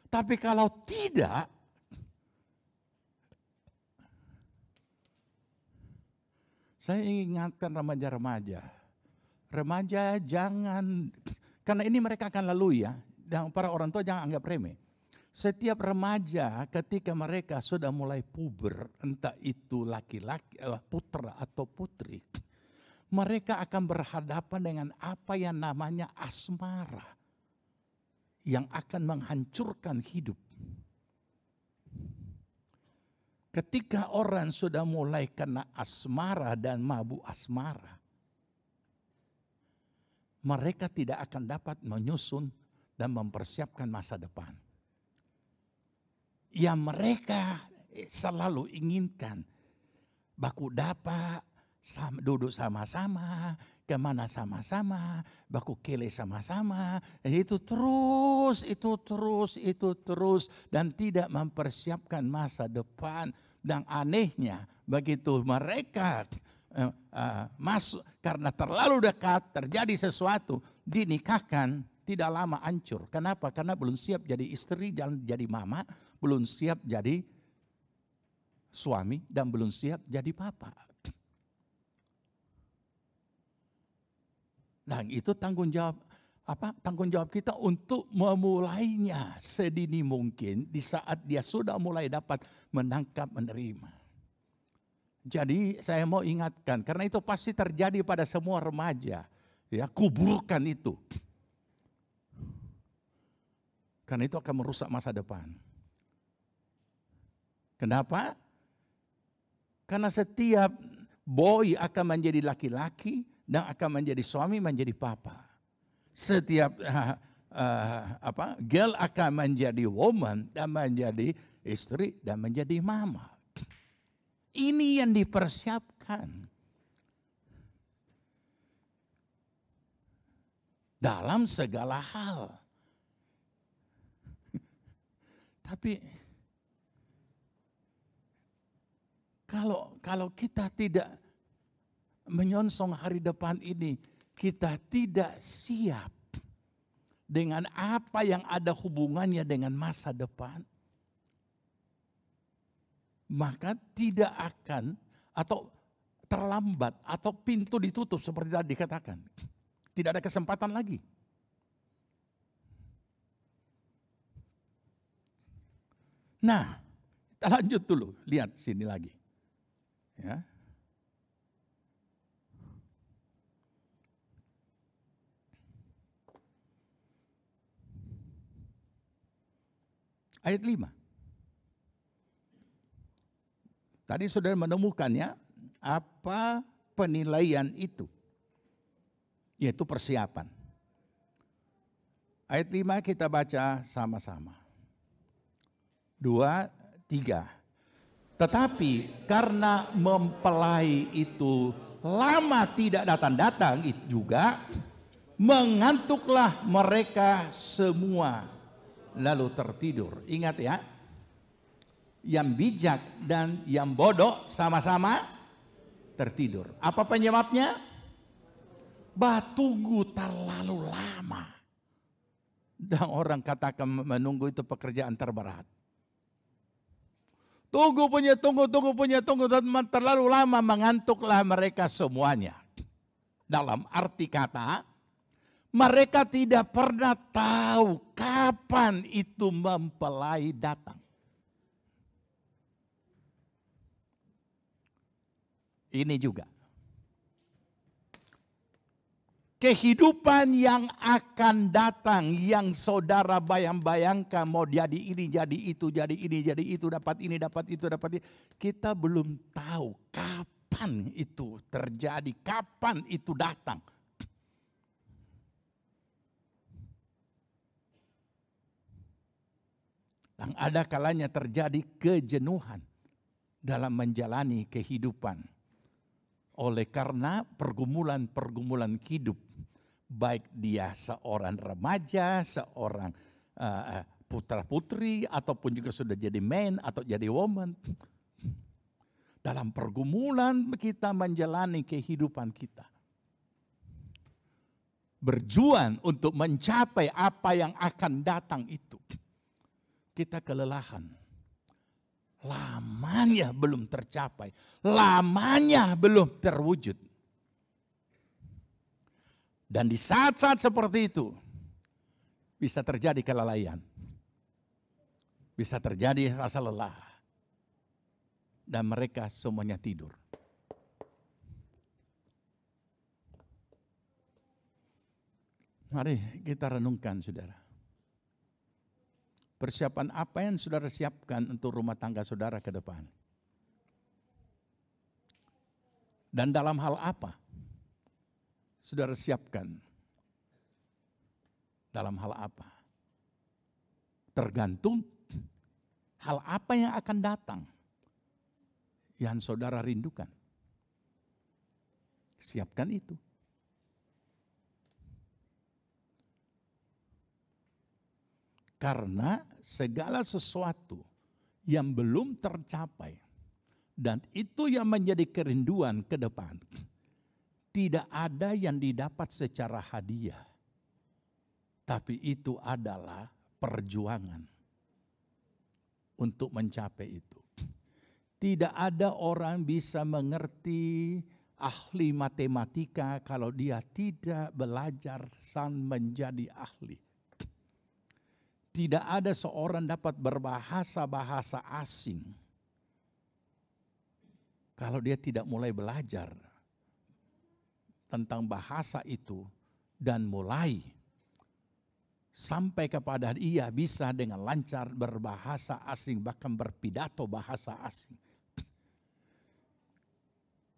Tapi kalau tidak, saya ingatkan remaja-remaja. Remaja jangan, karena ini mereka akan lalui ya. Dan para orang tua jangan anggap remeh. Setiap remaja ketika mereka sudah mulai puber, entah itu laki-laki, putra atau putri. Mereka akan berhadapan dengan apa yang namanya asmara. Yang akan menghancurkan hidup. Ketika orang sudah mulai kena asmara dan mabuk asmara, mereka tidak akan dapat menyusun dan mempersiapkan masa depan. Yang mereka selalu inginkan, baku dapat, duduk sama-sama, kemana sama-sama, baku kele sama-sama, itu terus, dan tidak mempersiapkan masa depan. Dan anehnya, begitu mereka masuk karena terlalu dekat, terjadi sesuatu, dinikahkan, tidak lama hancur. Kenapa? Karena belum siap jadi istri dan jadi mama, belum siap jadi suami, dan belum siap jadi papa. Dan itu tanggung jawab kita untuk memulainya sedini mungkin di saat dia sudah mulai dapat menangkap, menerima. Jadi saya mau ingatkan, karena itu pasti terjadi pada semua remaja. Ya, kuburkan itu. Karena itu akan merusak masa depan. Kenapa? Karena setiap boy akan menjadi laki-laki dan akan menjadi suami, menjadi papa. Setiap girl akan menjadi woman dan menjadi istri dan menjadi mama. Ini yang dipersiapkan dalam segala hal. Tapi kalau kita tidak menyongsong hari depan ini, kita tidak siap dengan apa yang ada hubungannya dengan masa depan, maka tidak akan, atau terlambat, atau pintu ditutup seperti tadi dikatakan. Tidak ada kesempatan lagi. Nah, kita lanjut dulu, lihat sini lagi. Ya. Ayat 5. Tadi sudah menemukannya, apa penilaian itu? Yaitu persiapan. Ayat 5 kita baca sama-sama. 2, 3. Tetapi karena mempelai itu lama tidak datang-datang juga, mengantuklah mereka semua. Lalu tertidur. Ingat ya, yang bijak dan yang bodoh sama-sama tertidur. Apa penyebabnya? Tunggu terlalu lama. Dan orang katakan menunggu itu pekerjaan terberat. Tunggu, terlalu lama, mengantuklah mereka semuanya. Dalam arti kata, mereka tidak pernah tahu kapan itu mempelai datang. Ini juga. Kehidupan yang akan datang, yang saudara bayangkan mau jadi ini, jadi itu, jadi ini, jadi itu, dapat ini, dapat itu, dapat ini. Kita belum tahu kapan itu terjadi, kapan itu datang. Dan ada kalanya terjadi kejenuhan dalam menjalani kehidupan. Oleh karena pergumulan-pergumulan hidup. Baik dia seorang remaja, seorang putra-putri, ataupun juga sudah jadi man atau jadi woman. Dalam pergumulan kita menjalani kehidupan kita. Berjuang untuk mencapai apa yang akan datang itu. Kita kelelahan. Lamanya belum tercapai. Lamanya belum terwujud. Dan di saat-saat seperti itu, bisa terjadi kelalaian. Bisa terjadi rasa lelah. Dan mereka semuanya tidur. Mari kita renungkan, saudara. Persiapan apa yang saudara siapkan untuk rumah tangga saudara ke depan? Dan dalam hal apa saudara siapkan? Dalam hal apa? Tergantung hal apa yang akan datang yang saudara rindukan. Siapkan itu. Karena segala sesuatu yang belum tercapai dan itu yang menjadi kerinduan ke depan, tidak ada yang didapat secara hadiah. Tapi itu adalah perjuangan untuk mencapai itu. Tidak ada orang bisa mengerti ahli matematika kalau dia tidak belajar sampai menjadi ahli. Tidak ada seorang dapat berbahasa-bahasa asing kalau dia tidak mulai belajar tentang bahasa itu dan mulai sampai kepada dia bisa dengan lancar berbahasa asing, bahkan berpidato bahasa asing.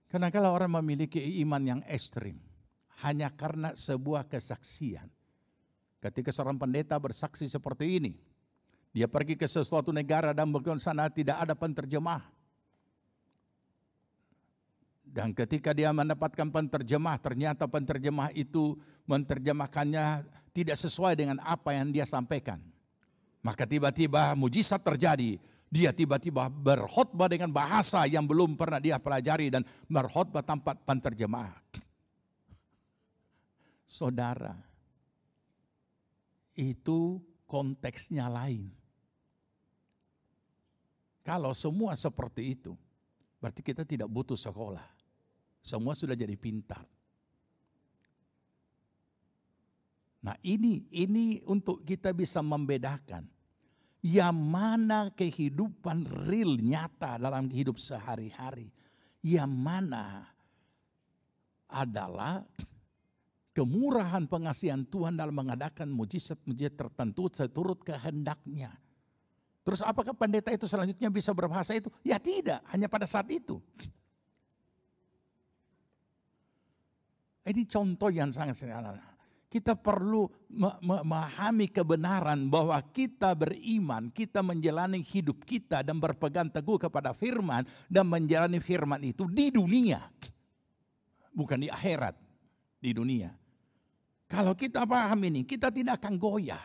Karena kalau orang memiliki iman yang ekstrim hanya karena sebuah kesaksian. Ketika seorang pendeta bersaksi seperti ini, dia pergi ke sesuatu negara dan di sana tidak ada penterjemah. Dan ketika dia mendapatkan penterjemah, ternyata penterjemah itu menerjemahkannya tidak sesuai dengan apa yang dia sampaikan. Maka tiba-tiba mujizat terjadi. Dia tiba-tiba berkhotbah dengan bahasa yang belum pernah dia pelajari dan berkhotbah tanpa penterjemah. Saudara, itu konteksnya lain. Kalau semua seperti itu, berarti kita tidak butuh sekolah. Semua sudah jadi pintar. Nah ini untuk kita bisa membedakan. Yang mana kehidupan real nyata dalam hidup sehari-hari. Yang mana adalah kemurahan pengasihan Tuhan dalam mengadakan mujizat-mujizat tertentu seturut kehendaknya. Terus apakah pendeta itu selanjutnya bisa berbahasa itu? Ya tidak, hanya pada saat itu. Ini contoh yang sangat sederhana. Kita perlu memahami kebenaran bahwa kita beriman, kita menjalani hidup kita dan berpegang teguh kepada firman dan menjalani firman itu di dunia. Bukan di akhirat, di dunia. Kalau kita paham ini, kita tidak akan goyah.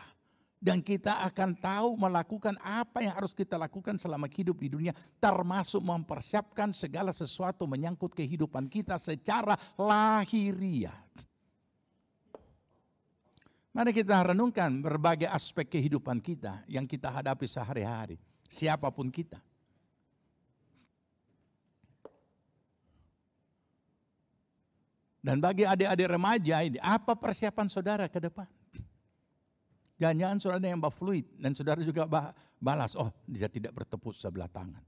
Dan kita akan tahu melakukan apa yang harus kita lakukan selama hidup di dunia. Termasuk mempersiapkan segala sesuatu menyangkut kehidupan kita secara lahiriah. Mari kita renungkan berbagai aspek kehidupan kita yang kita hadapi sehari-hari. Siapapun kita. Dan bagi adik-adik remaja ini, apa persiapan saudara ke depan? Jangan-jangan saudara yang fluid dan saudara juga balas, oh dia tidak bertepuk sebelah tangan.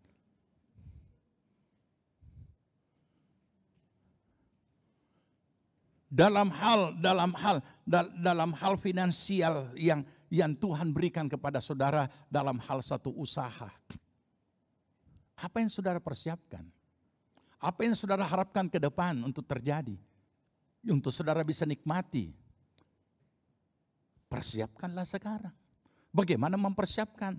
Dalam hal finansial yang Tuhan berikan kepada saudara dalam hal satu usaha. Apa yang saudara persiapkan? Apa yang saudara harapkan ke depan untuk terjadi? Untuk saudara bisa nikmati. Persiapkanlah sekarang. Bagaimana mempersiapkan?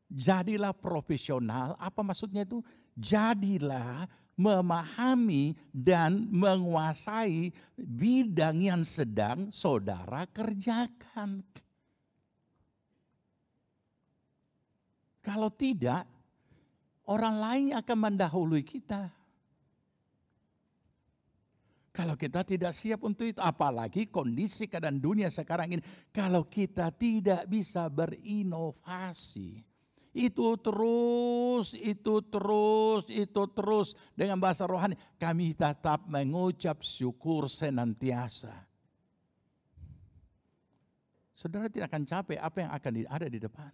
Jadilah profesional. Apa maksudnya itu? Jadilah memahami dan menguasai bidang yang sedang saudara kerjakan. Kalau tidak, orang lain akan mendahului kita. Kalau kita tidak siap untuk itu, apalagi kondisi keadaan dunia sekarang ini. Kalau kita tidak bisa berinovasi, itu terus. Dengan bahasa rohani, kami tetap mengucap syukur senantiasa. Saudara tidak akan capek apa yang akan ada di depan.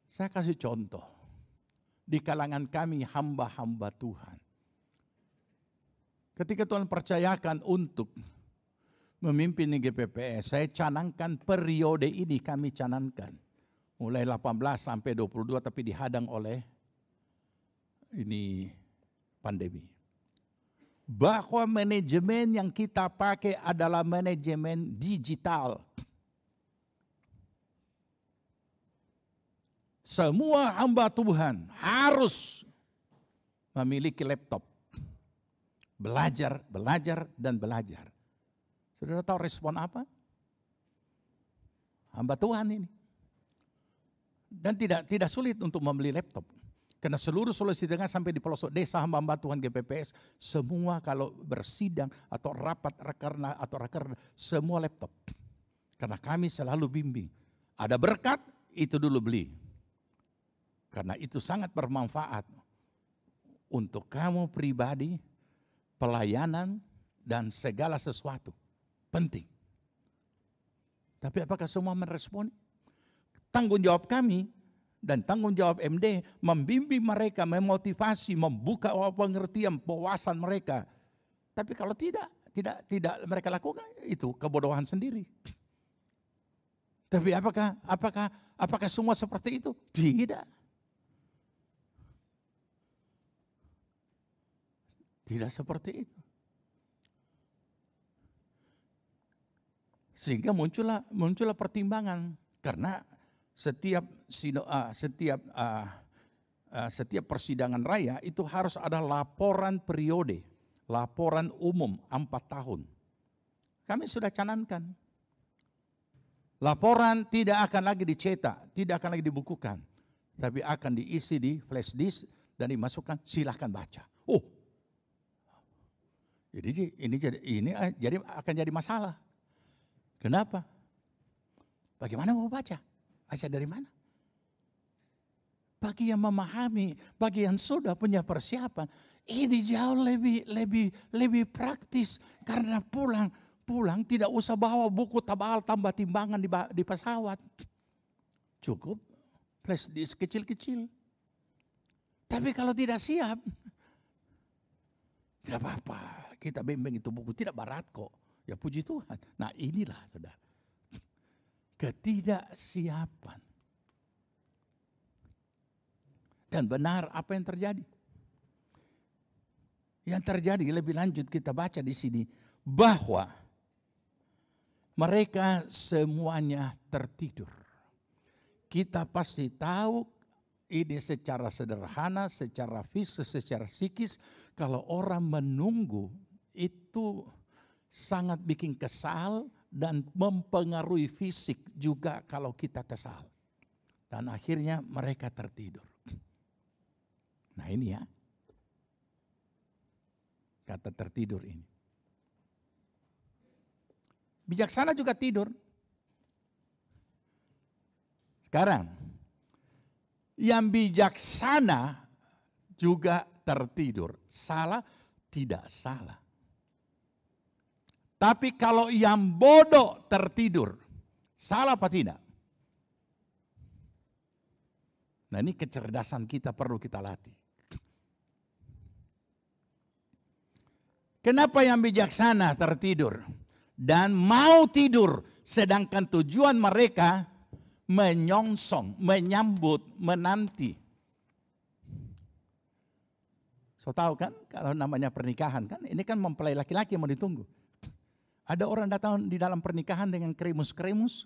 Saya kasih contoh. Di kalangan kami hamba-hamba Tuhan. Ketika Tuhan percayakan untuk memimpin GPPS, saya canangkan periode ini kami canangkan. Mulai 18 sampai 22 tapi dihadang oleh ini pandemi. Bahwa manajemen yang kita pakai adalah manajemen digital. Semua hamba Tuhan harus memiliki laptop. Belajar. Saudara tahu respon apa? Hamba Tuhan ini. Dan tidak sulit untuk membeli laptop. Karena seluruh Sulawesi Tengah sampai di pelosok desa hamba Tuhan GPPS, semua kalau bersidang atau rapat rakerna, semua laptop. Karena kami selalu bimbing. Ada berkat, itu dulu beli. Karena itu sangat bermanfaat untuk kamu pribadi, pelayanan, dan segala sesuatu. Penting. Tapi apakah semua meresponi? Tanggung jawab kami dan tanggung jawab MD membimbing mereka, memotivasi, membuka pengertian, wawasan mereka. Tapi kalau tidak mereka lakukan, itu kebodohan sendiri. Tapi apakah semua seperti itu? Tidak. Tidak seperti itu. Sehingga muncullah pertimbangan. Karena setiap persidangan raya itu harus ada laporan periode. Laporan umum 4 tahun. Kami sudah canangkan. Laporan tidak akan lagi dicetak, tidak akan lagi dibukukan. Tapi akan diisi di flash disk dan dimasukkan, silahkan baca. Oh, ini akan jadi masalah. Kenapa? Bagaimana mau baca? Baca dari mana? Bagi yang memahami, bagi yang sudah punya persiapan, ini jauh lebih praktis karena pulang tidak usah bawa buku tebal tambah timbangan di pesawat. Cukup flash disk kecil-kecil. Tapi kalau tidak siap, tidak apa-apa. Kita bimbing itu buku tidak berat kok. Ya puji Tuhan. Nah inilah saudara. Ketidaksiapan. Dan benar apa yang terjadi? Yang terjadi lebih lanjut kita baca di sini. Bahwa mereka semuanya tertidur. Kita pasti tahu ini secara sederhana, secara fisik, secara psikis. Kalau orang menunggu itu sangat bikin kesal dan mempengaruhi fisik juga kalau kita kesal. Dan akhirnya mereka tertidur. Nah ini ya, kata tertidur ini. Bijaksana juga tidur. Sekarang, yang bijaksana juga tertidur. Salah? Tidak salah. Tapi kalau yang bodoh tertidur, salah apa tidak? Nah ini kecerdasan kita perlu kita latih. Kenapa yang bijaksana tertidur? Dan mau tidur, sedangkan tujuan mereka menyongsong, menyambut, menanti. So tahu kan kalau namanya pernikahan kan, ini kan mempelai laki-laki yang mau ditunggu. Ada orang datang di dalam pernikahan dengan kremus-kremus.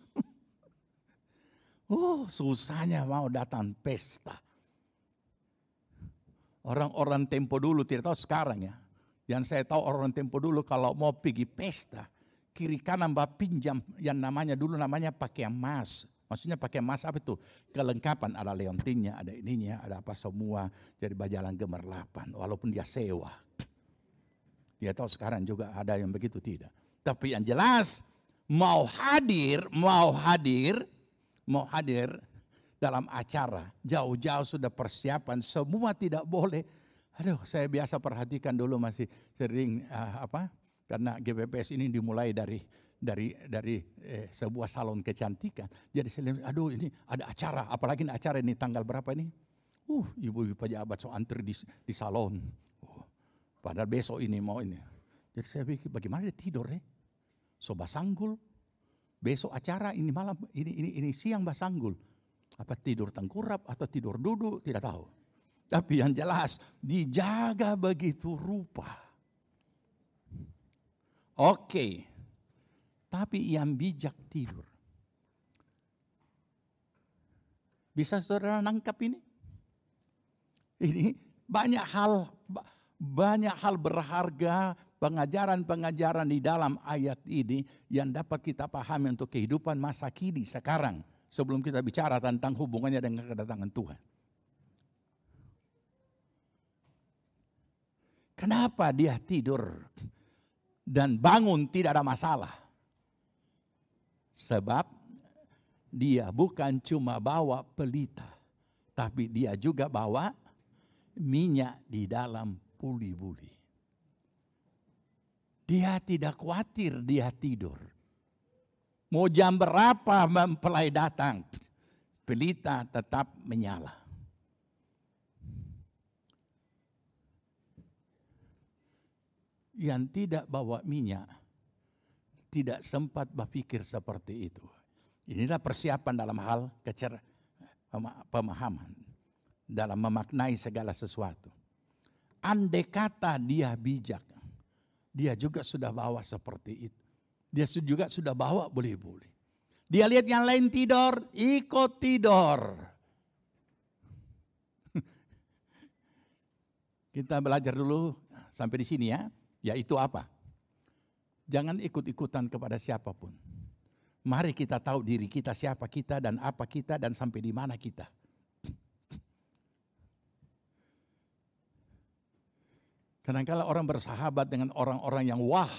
Susahnya mau datang pesta. Orang-orang tempo dulu, tidak tahu sekarang ya. Yang saya tahu orang tempo dulu kalau mau pergi pesta, kiri kanan pinjam yang namanya dulu namanya pakaian emas. Maksudnya pakai emas apa itu? Kelengkapan, ada leontinnya, ada ininya, ada apa semua. Jadi bajalan gemerlapan, walaupun dia sewa. Dia tahu sekarang juga ada yang begitu tidak. Tapi yang jelas, mau hadir dalam acara. Jauh-jauh sudah persiapan, semua tidak boleh. Aduh, saya biasa perhatikan dulu masih sering karena GPPS ini dimulai dari sebuah salon kecantikan. Jadi saya lihat, aduh ini ada acara, apalagi ini acara ini tanggal berapa ini? Ibu-ibu pejabat so antri di salon. Padahal besok ini mau ini. Jadi saya pikir bagaimana dia tidur So basanggul. Besok acara ini malam, ini siang basanggul. Apa tidur tengkurap atau tidur duduk, tidak tahu. Tapi yang jelas dijaga begitu rupa. Oke. Tapi yang bijak tidur. Bisa saudara nangkap ini? Ini banyak hal berharga, pengajaran-pengajaran di dalam ayat ini yang dapat kita pahami untuk kehidupan masa kini sekarang. Sebelum kita bicara tentang hubungannya dengan kedatangan Tuhan. Kenapa dia tidur dan bangun tidak ada masalah? Sebab dia bukan cuma bawa pelita, tapi dia juga bawa minyak di dalam buli-buli. Dia tidak khawatir dia tidur. Mau jam berapa mempelai datang, pelita tetap menyala. Yang tidak bawa minyak tidak sempat berpikir seperti itu. Inilah persiapan dalam hal pemahaman. Dalam memaknai segala sesuatu. Andai kata dia bijak. Dia juga sudah bawa seperti itu. Dia juga sudah bawa boleh-boleh. Dia lihat yang lain tidur, ikut tidur. Kita belajar dulu sampai di sini ya. Yaitu apa? Jangan ikut-ikutan kepada siapapun. Mari kita tahu diri kita, siapa kita dan apa kita dan sampai di mana kita. Kadang-kadang orang bersahabat dengan orang-orang yang wah.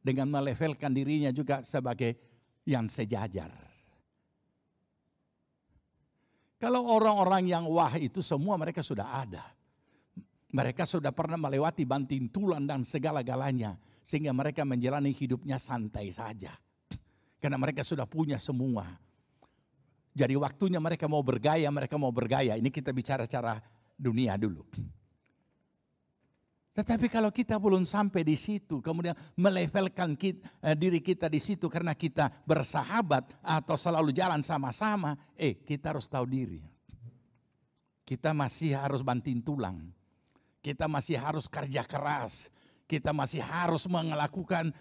Dengan melevelkan dirinya juga sebagai yang sejajar. Kalau orang-orang yang wah itu semua mereka sudah ada. Mereka sudah pernah melewati banting tulang dan segala-galanya. Sehingga mereka menjalani hidupnya santai saja. Karena mereka sudah punya semua. Jadi waktunya mereka mau bergaya. Ini kita bicara secara dunia dulu. Tetapi kalau kita belum sampai di situ, kemudian melevelkan diri kita di situ karena kita bersahabat atau selalu jalan sama-sama, kita harus tahu diri. Kita masih harus banting tulang. Kita masih harus kerja keras. Kita masih harus melakukan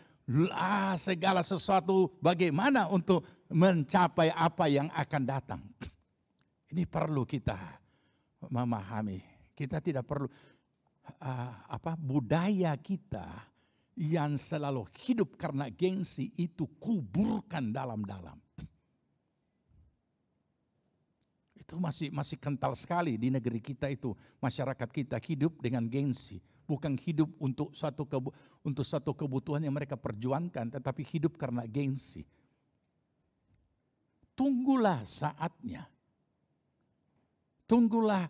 segala sesuatu bagaimana untuk mencapai apa yang akan datang. Ini perlu kita memahami. Kita tidak perlu budaya kita yang selalu hidup karena gengsi itu kuburkan dalam-dalam. Itu masih kental sekali di negeri kita itu. Masyarakat kita hidup dengan gengsi. Bukan hidup untuk satu kebutuhan yang mereka perjuangkan, tetapi hidup karena gengsi. Tunggulah saatnya. Tunggulah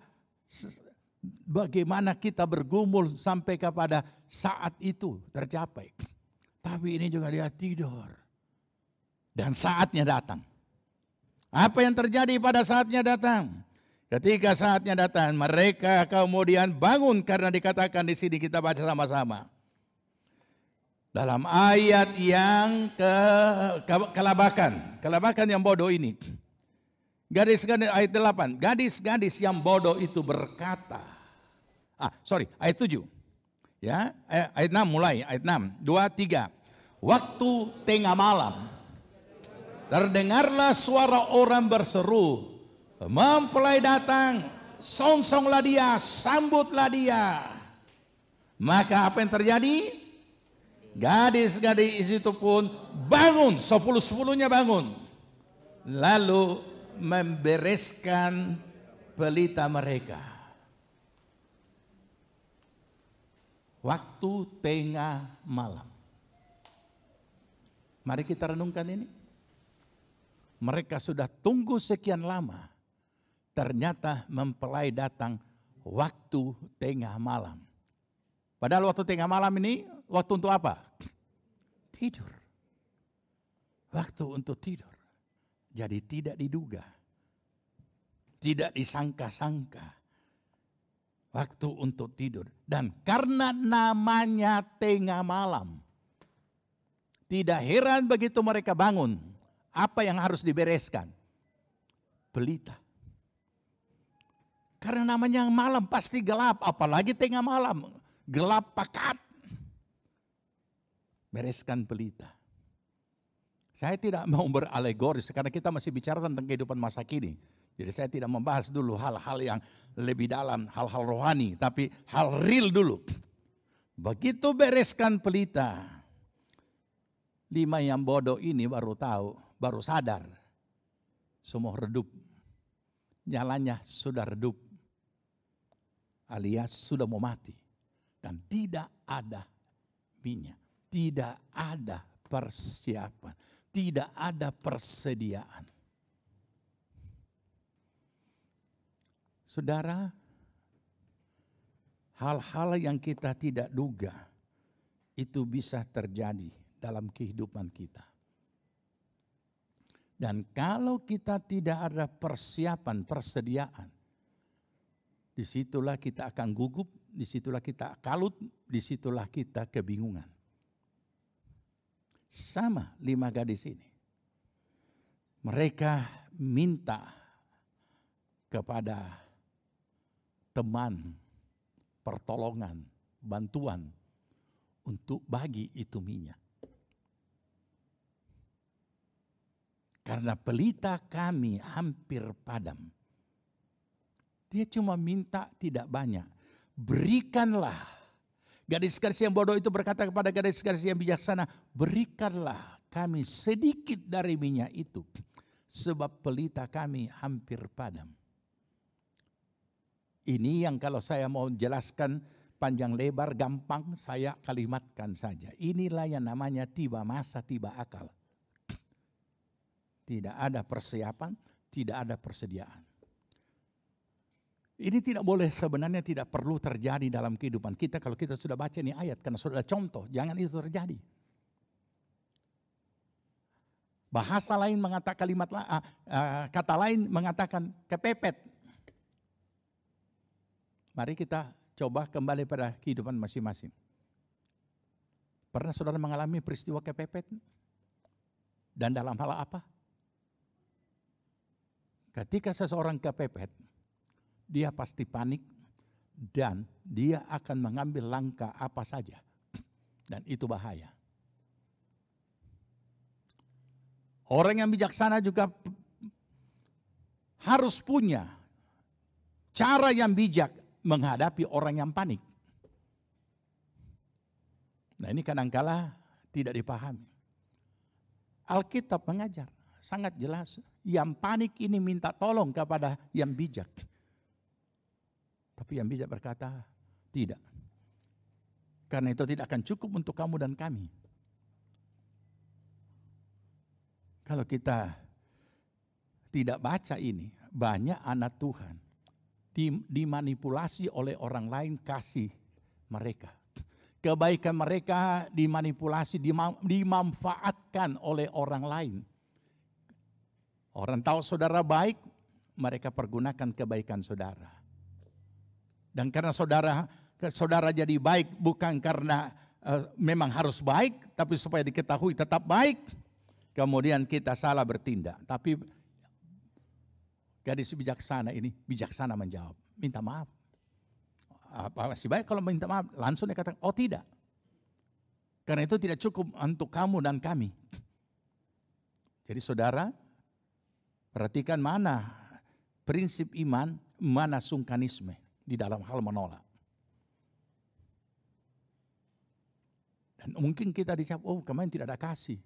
bagaimana kita bergumul sampai kepada saat itu tercapai. Tapi ini juga dia tidur. Dan saatnya datang. Apa yang terjadi pada saatnya datang? Ketika saatnya datang, mereka kemudian bangun karena dikatakan di sini kita baca sama-sama. Dalam ayat yang kelabakan yang bodoh ini. Gadis-gadis ayat 8, gadis-gadis yang bodoh itu berkata. Ayat 7. Ya, ayat 6 mulai, ayat 6, 2, 3. Waktu tengah malam, terdengarlah suara orang berseru, mempelai datang, songsonglah dia, sambutlah dia. Maka apa yang terjadi? Gadis-gadis itu pun bangun, 10-10-nya bangun. Lalu membereskan pelita mereka. Waktu tengah malam. Mari kita renungkan ini. Mereka sudah tunggu sekian lama. Ternyata mempelai datang waktu tengah malam. Padahal waktu tengah malam ini waktu untuk apa? Tidur. Waktu untuk tidur. Jadi tidak diduga. Tidak disangka-sangka. Waktu untuk tidur. Dan karena namanya tengah malam. Tidak heran begitu mereka bangun. Apa yang harus dibereskan? Pelita. Karena namanya malam pasti gelap. Apalagi tengah malam. Gelap pekat. Bereskan pelita. Saya tidak mau beralegoris karena kita masih bicara tentang kehidupan masa kini. Jadi saya tidak membahas dulu hal-hal yang lebih dalam, hal-hal rohani. Tapi hal real dulu. Begitu bereskan pelita. 5 yang bodoh ini baru tahu, baru sadar. Semua redup. Nyalanya sudah redup. Alias sudah mau mati. Dan tidak ada minyak. Tidak ada persiapan. Tidak ada persediaan. Saudara, hal-hal yang kita tidak duga itu bisa terjadi dalam kehidupan kita. Dan kalau kita tidak ada persiapan, persediaan, disitulah kita akan gugup, disitulah kita kalut, disitulah kita kebingungan. Sama 5 gadis ini. Mereka minta kepada teman, pertolongan, bantuan untuk bagi itu minyak. Karena pelita kami hampir padam. Dia cuma minta tidak banyak. Berikanlah. Gadis-gadis yang bodoh itu berkata kepada gadis-gadis yang bijaksana, berikanlah kami sedikit dari minyak itu. Sebab pelita kami hampir padam. Ini yang kalau saya mau jelaskan panjang lebar gampang saya kalimatkan saja. Inilah yang namanya tiba masa tiba akal. Tidak ada persiapan, tidak ada persediaan. Ini tidak boleh, sebenarnya tidak perlu terjadi dalam kehidupan kita kalau kita sudah baca ini ayat. Karena sudah ada contoh, jangan itu terjadi. Bahasa lain mengatakan kata lain mengatakan kepepet. Mari kita coba kembali pada kehidupan masing-masing. Pernah saudara mengalami peristiwa kepepet? Dan dalam hal apa? Ketika seseorang kepepet, dia pasti panik dan dia akan mengambil langkah apa saja. Dan itu bahaya. Orang yang bijaksana juga harus punya cara yang bijak menghadapi orang yang panik. Nah ini kadangkala tidak dipahami. Alkitab mengajar sangat jelas. Yang panik ini minta tolong kepada yang bijak. Tapi yang bijak berkata, tidak. Karena itu tidak akan cukup untuk kamu dan kami. Kalau kita tidak baca ini, banyak anak Tuhan dimanipulasi oleh orang lain kasih mereka. Kebaikan mereka dimanipulasi, dimanfaatkan oleh orang lain. Orang tahu saudara baik, mereka pergunakan kebaikan saudara. Dan karena saudara jadi baik bukan karena memang harus baik, tapi supaya diketahui tetap baik. Kemudian kita salah bertindak. Tapi gadis bijaksana ini, bijaksana menjawab, minta maaf. Apa masih baik kalau minta maaf? Langsung dia katakan, oh tidak. Karena itu tidak cukup untuk kamu dan kami. Jadi saudara, perhatikan mana prinsip iman, mana sungkanisme di dalam hal menolak. Dan mungkin kita dicap, oh kemarin tidak ada kasih.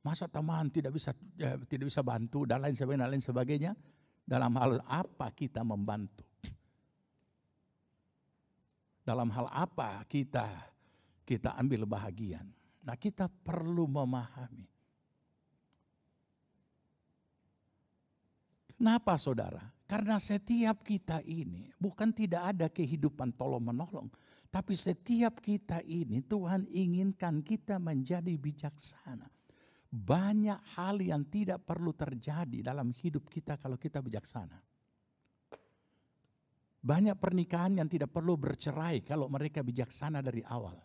Masa teman tidak bisa bantu dan lain sebagainya. Dalam hal apa kita membantu? Dalam hal apa kita ambil bahagian? Nah kita perlu memahami. Kenapa saudara? Karena setiap kita ini bukan tidak ada kehidupan tolong-menolong. Tapi setiap kita ini Tuhan inginkan kita menjadi bijaksana. Banyak hal yang tidak perlu terjadi dalam hidup kita kalau kita bijaksana. Banyak pernikahan yang tidak perlu bercerai kalau mereka bijaksana dari awal.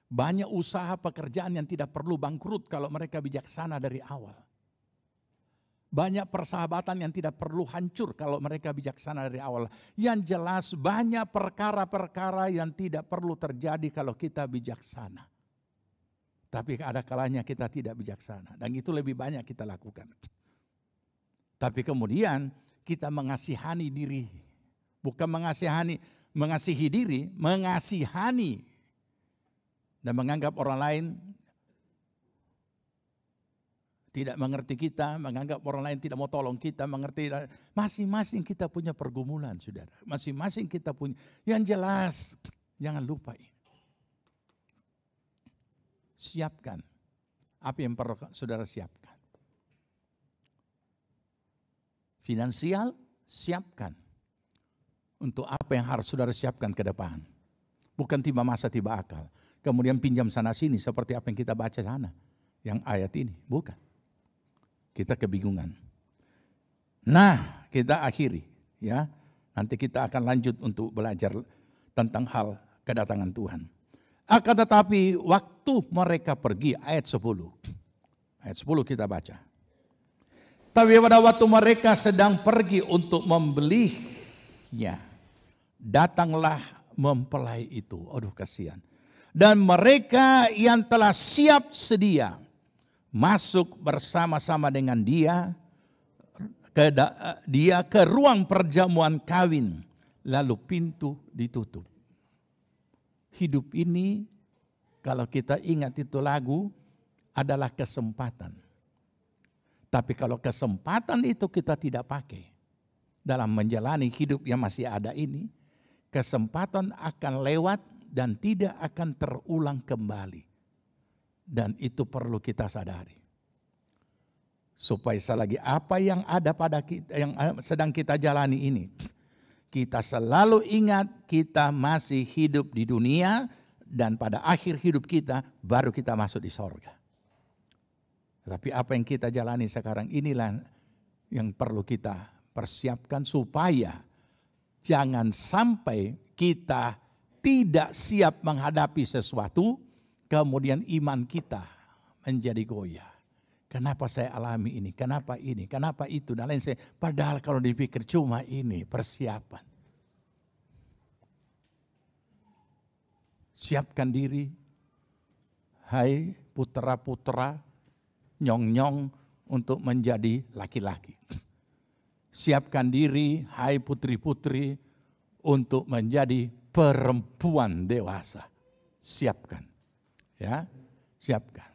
Banyak usaha pekerjaan yang tidak perlu bangkrut kalau mereka bijaksana dari awal. Banyak persahabatan yang tidak perlu hancur kalau mereka bijaksana dari awal. Yang jelas banyak perkara-perkara yang tidak perlu terjadi kalau kita bijaksana. Tapi ada kalanya kita tidak bijaksana. Dan itu lebih banyak kita lakukan. Tapi kemudian kita mengasihani diri. Bukan mengasihi diri, mengasihani. Dan menganggap orang lain tidak mengerti kita, menganggap orang lain tidak mau tolong kita, mengerti. Masing-masing kita punya pergumulan, saudara. Masing-masing kita punya. Yang jelas, jangan lupa ini. Siapkan apa yang perlu saudara siapkan. Finansial, siapkan. Untuk apa yang harus saudara siapkan ke depan. Bukan tiba masa tiba akal. Kemudian pinjam sana sini seperti apa yang kita baca sana. Yang ayat ini, bukan. Kita kebingungan. Nah, kita akhiri ya. Nanti kita akan lanjut untuk belajar tentang hal kedatangan Tuhan. Akan tetapi waktu mereka pergi, ayat 10. Ayat 10 kita baca. Tapi pada waktu mereka sedang pergi untuk membelinya, datanglah mempelai itu. Aduh kasihan. Dan mereka yang telah siap sedia masuk bersama-sama dengan dia ke ruang perjamuan kawin, lalu pintu ditutup. Hidup ini kalau kita ingat itu lagu adalah kesempatan. Tapi kalau kesempatan itu kita tidak pakai dalam menjalani hidup yang masih ada ini, kesempatan akan lewat dan tidak akan terulang kembali. Dan itu perlu kita sadari. Supaya selagi apa yang ada pada kita, yang sedang kita jalani ini, kita selalu ingat kita masih hidup di dunia dan pada akhir hidup kita baru kita masuk di sorga. Tapi apa yang kita jalani sekarang inilah yang perlu kita persiapkan supaya jangan sampai kita tidak siap menghadapi sesuatu kemudian iman kita menjadi goyah. Kenapa saya alami ini? Kenapa ini? Kenapa itu? Dan lain sebagainya. Padahal kalau dipikir cuma ini persiapan. Siapkan diri. Hai putra-putra, nyong-nyong untuk menjadi laki-laki. Siapkan diri, hai putri-putri, untuk menjadi perempuan dewasa. siapkan. Ya, siapkan.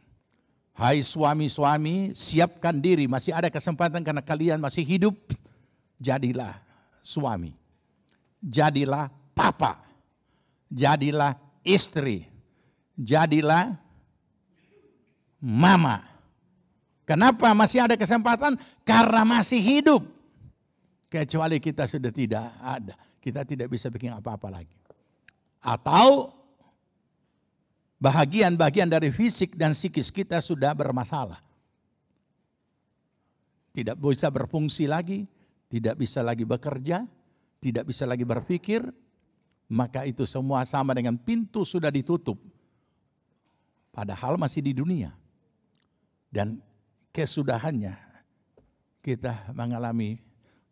Hai suami-suami, siapkan diri, masih ada kesempatan karena kalian masih hidup. Jadilah suami. Jadilah papa. Jadilah istri. Jadilah mama. Kenapa masih ada kesempatan? Karena masih hidup. Kecuali kita sudah tidak ada. Kita tidak bisa bikin apa-apa lagi. Atau bahagian-bahagian dari fisik dan psikis kita sudah bermasalah. Tidak bisa berfungsi lagi. Tidak bisa lagi bekerja. Tidak bisa lagi berpikir. Maka itu semua sama dengan pintu sudah ditutup. Padahal masih di dunia. Dan kesudahannya kita mengalami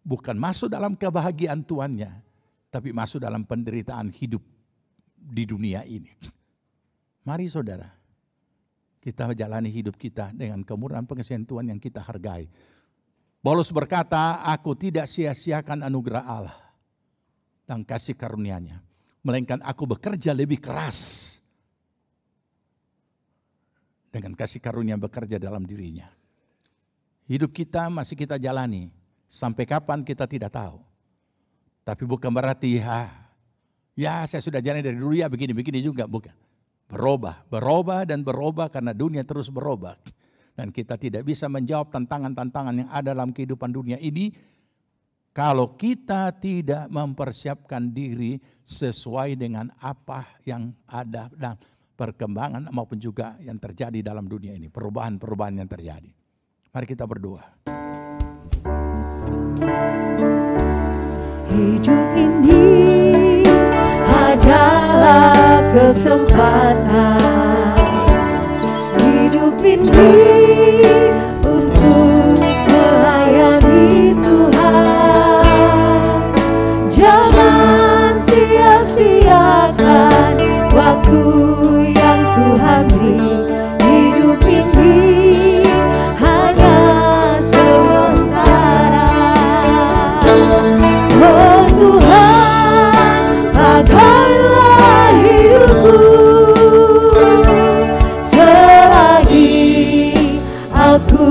bukan masuk dalam kebahagiaan tuannya, tapi masuk dalam penderitaan hidup di dunia ini. Mari saudara, kita menjalani hidup kita dengan kemurahan pengasihan Tuhan yang kita hargai. Paulus berkata, aku tidak sia-siakan anugerah Allah dan kasih karunia-Nya, melainkan aku bekerja lebih keras dengan kasih karunia bekerja dalam dirinya. Hidup kita masih kita jalani. Sampai kapan kita tidak tahu. Tapi bukan berarti ya saya sudah jalani dari dulu ya begini-begini juga. Bukan. Berubah dan berubah karena dunia terus berubah. Dan kita tidak bisa menjawab tantangan-tantangan yang ada dalam kehidupan dunia ini. Kalau kita tidak mempersiapkan diri sesuai dengan apa yang ada dan perkembangan maupun juga yang terjadi dalam dunia ini. Perubahan-perubahan yang terjadi. Mari kita berdoa. Hidup ini adalah kesempatan. Hidup ini untuk melayani Tuhan. Jangan sia-siakan waktu yang Tuhan beri. Hidup ini hanya sementara. Oh Tuhan, pakailah hidupku selagi aku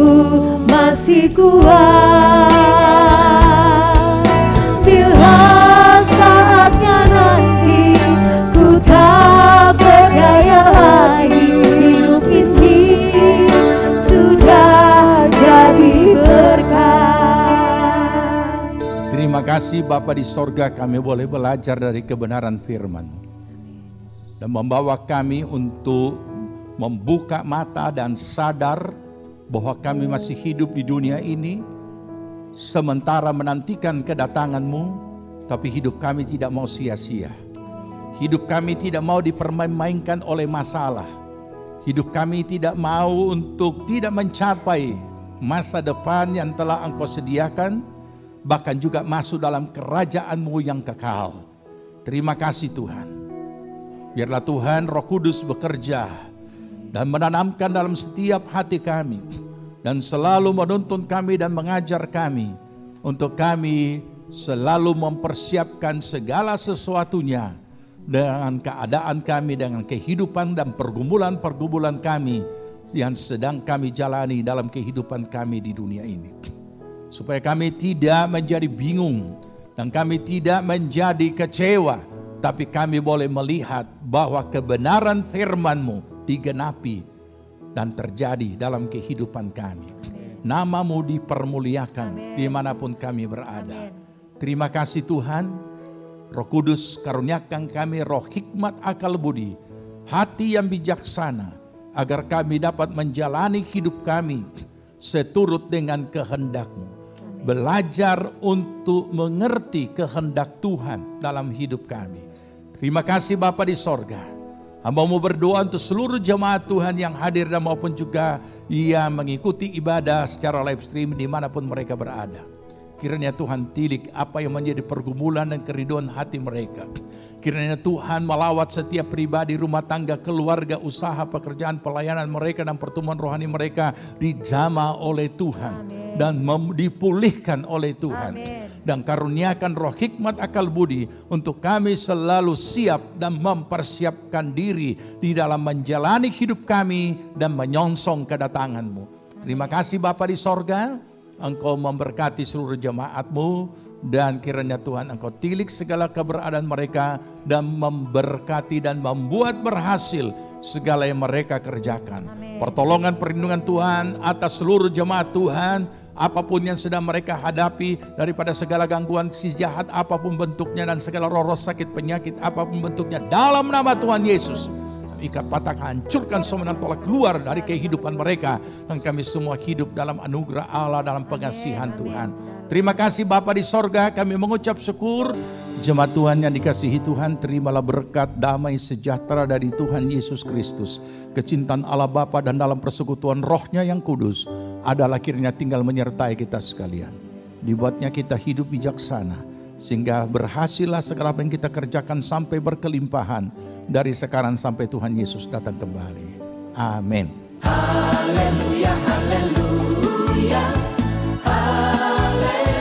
masih kuat. Bila saatnya nanti ku tak berdaya lagi, hidup ini sudah jadi berkat. Terima kasih Bapa di sorga, kami boleh belajar dari kebenaran firman dan membawa kami untuk membuka mata dan sadar bahwa kami masih hidup di dunia ini sementara menantikan kedatangan-Mu, tapi hidup kami tidak mau sia-sia. Hidup kami tidak mau dipermainkan oleh masalah. Hidup kami tidak mau untuk tidak mencapai masa depan yang telah Engkau sediakan, bahkan juga masuk dalam kerajaan-Mu yang kekal. Terima kasih Tuhan. Biarlah Tuhan Roh Kudus bekerja dan menanamkan dalam setiap hati kami, dan selalu menuntun kami dan mengajar kami, untuk kami selalu mempersiapkan segala sesuatunya dengan keadaan kami, dengan kehidupan dan pergumulan-pergumulan kami yang sedang kami jalani dalam kehidupan kami di dunia ini. Supaya kami tidak menjadi bingung dan kami tidak menjadi kecewa, tapi kami boleh melihat bahwa kebenaran firman-Mu digenapi dan terjadi dalam kehidupan kami. Nama-Mu dipermuliakan dimanapun kami berada. Terima kasih Tuhan. Roh Kudus karuniakan kami roh hikmat akal budi, hati yang bijaksana, agar kami dapat menjalani hidup kami seturut dengan kehendak-Mu. Belajar untuk mengerti kehendak Tuhan dalam hidup kami. Terima kasih Bapa di sorga. Hamba-Mu berdoa untuk seluruh jemaat Tuhan yang hadir dan maupun juga yang mengikuti ibadah secara live stream dimanapun mereka berada. Kiranya Tuhan tilik apa yang menjadi pergumulan dan kerinduan hati mereka. Kiranya Tuhan melawat setiap pribadi, rumah tangga, keluarga, usaha, pekerjaan, pelayanan mereka dan pertumbuhan rohani mereka dijamah oleh Tuhan. Amen. Dan dipulihkan oleh Tuhan. Amen. dan karuniakan roh hikmat akal budi untuk kami selalu siap dan mempersiapkan diri di dalam menjalani hidup kami dan menyongsong kedatangan-Mu. Terima kasih Bapa di sorga, Engkau memberkati seluruh jemaat-Mu, dan kiranya Tuhan Engkau tilik segala keberadaan mereka dan memberkati dan membuat berhasil segala yang mereka kerjakan. Pertolongan perlindungan Tuhan atas seluruh jemaat Tuhan, apapun yang sedang mereka hadapi, daripada segala gangguan si jahat apapun bentuknya dan segala roh-roh sakit penyakit apapun bentuknya, dalam nama Tuhan Yesus ikat, patahkan, hancurkan semua dan tolak keluar dari kehidupan mereka, dan kami semua hidup dalam anugerah Allah, dalam pengasihan Tuhan. Terima kasih Bapa di sorga, kami mengucap syukur. Jemaat Tuhan yang dikasihi Tuhan, terimalah berkat damai sejahtera dari Tuhan Yesus Kristus, kecintaan Allah Bapa dan dalam persekutuan Roh-Nya yang kudus adalah kiranya tinggal menyertai kita sekalian. Dibuatnya kita hidup bijaksana, sehingga berhasillah segala yang kita kerjakan sampai berkelimpahan dari sekarang sampai Tuhan Yesus datang kembali. Amin. Haleluya, haleluya, haleluya.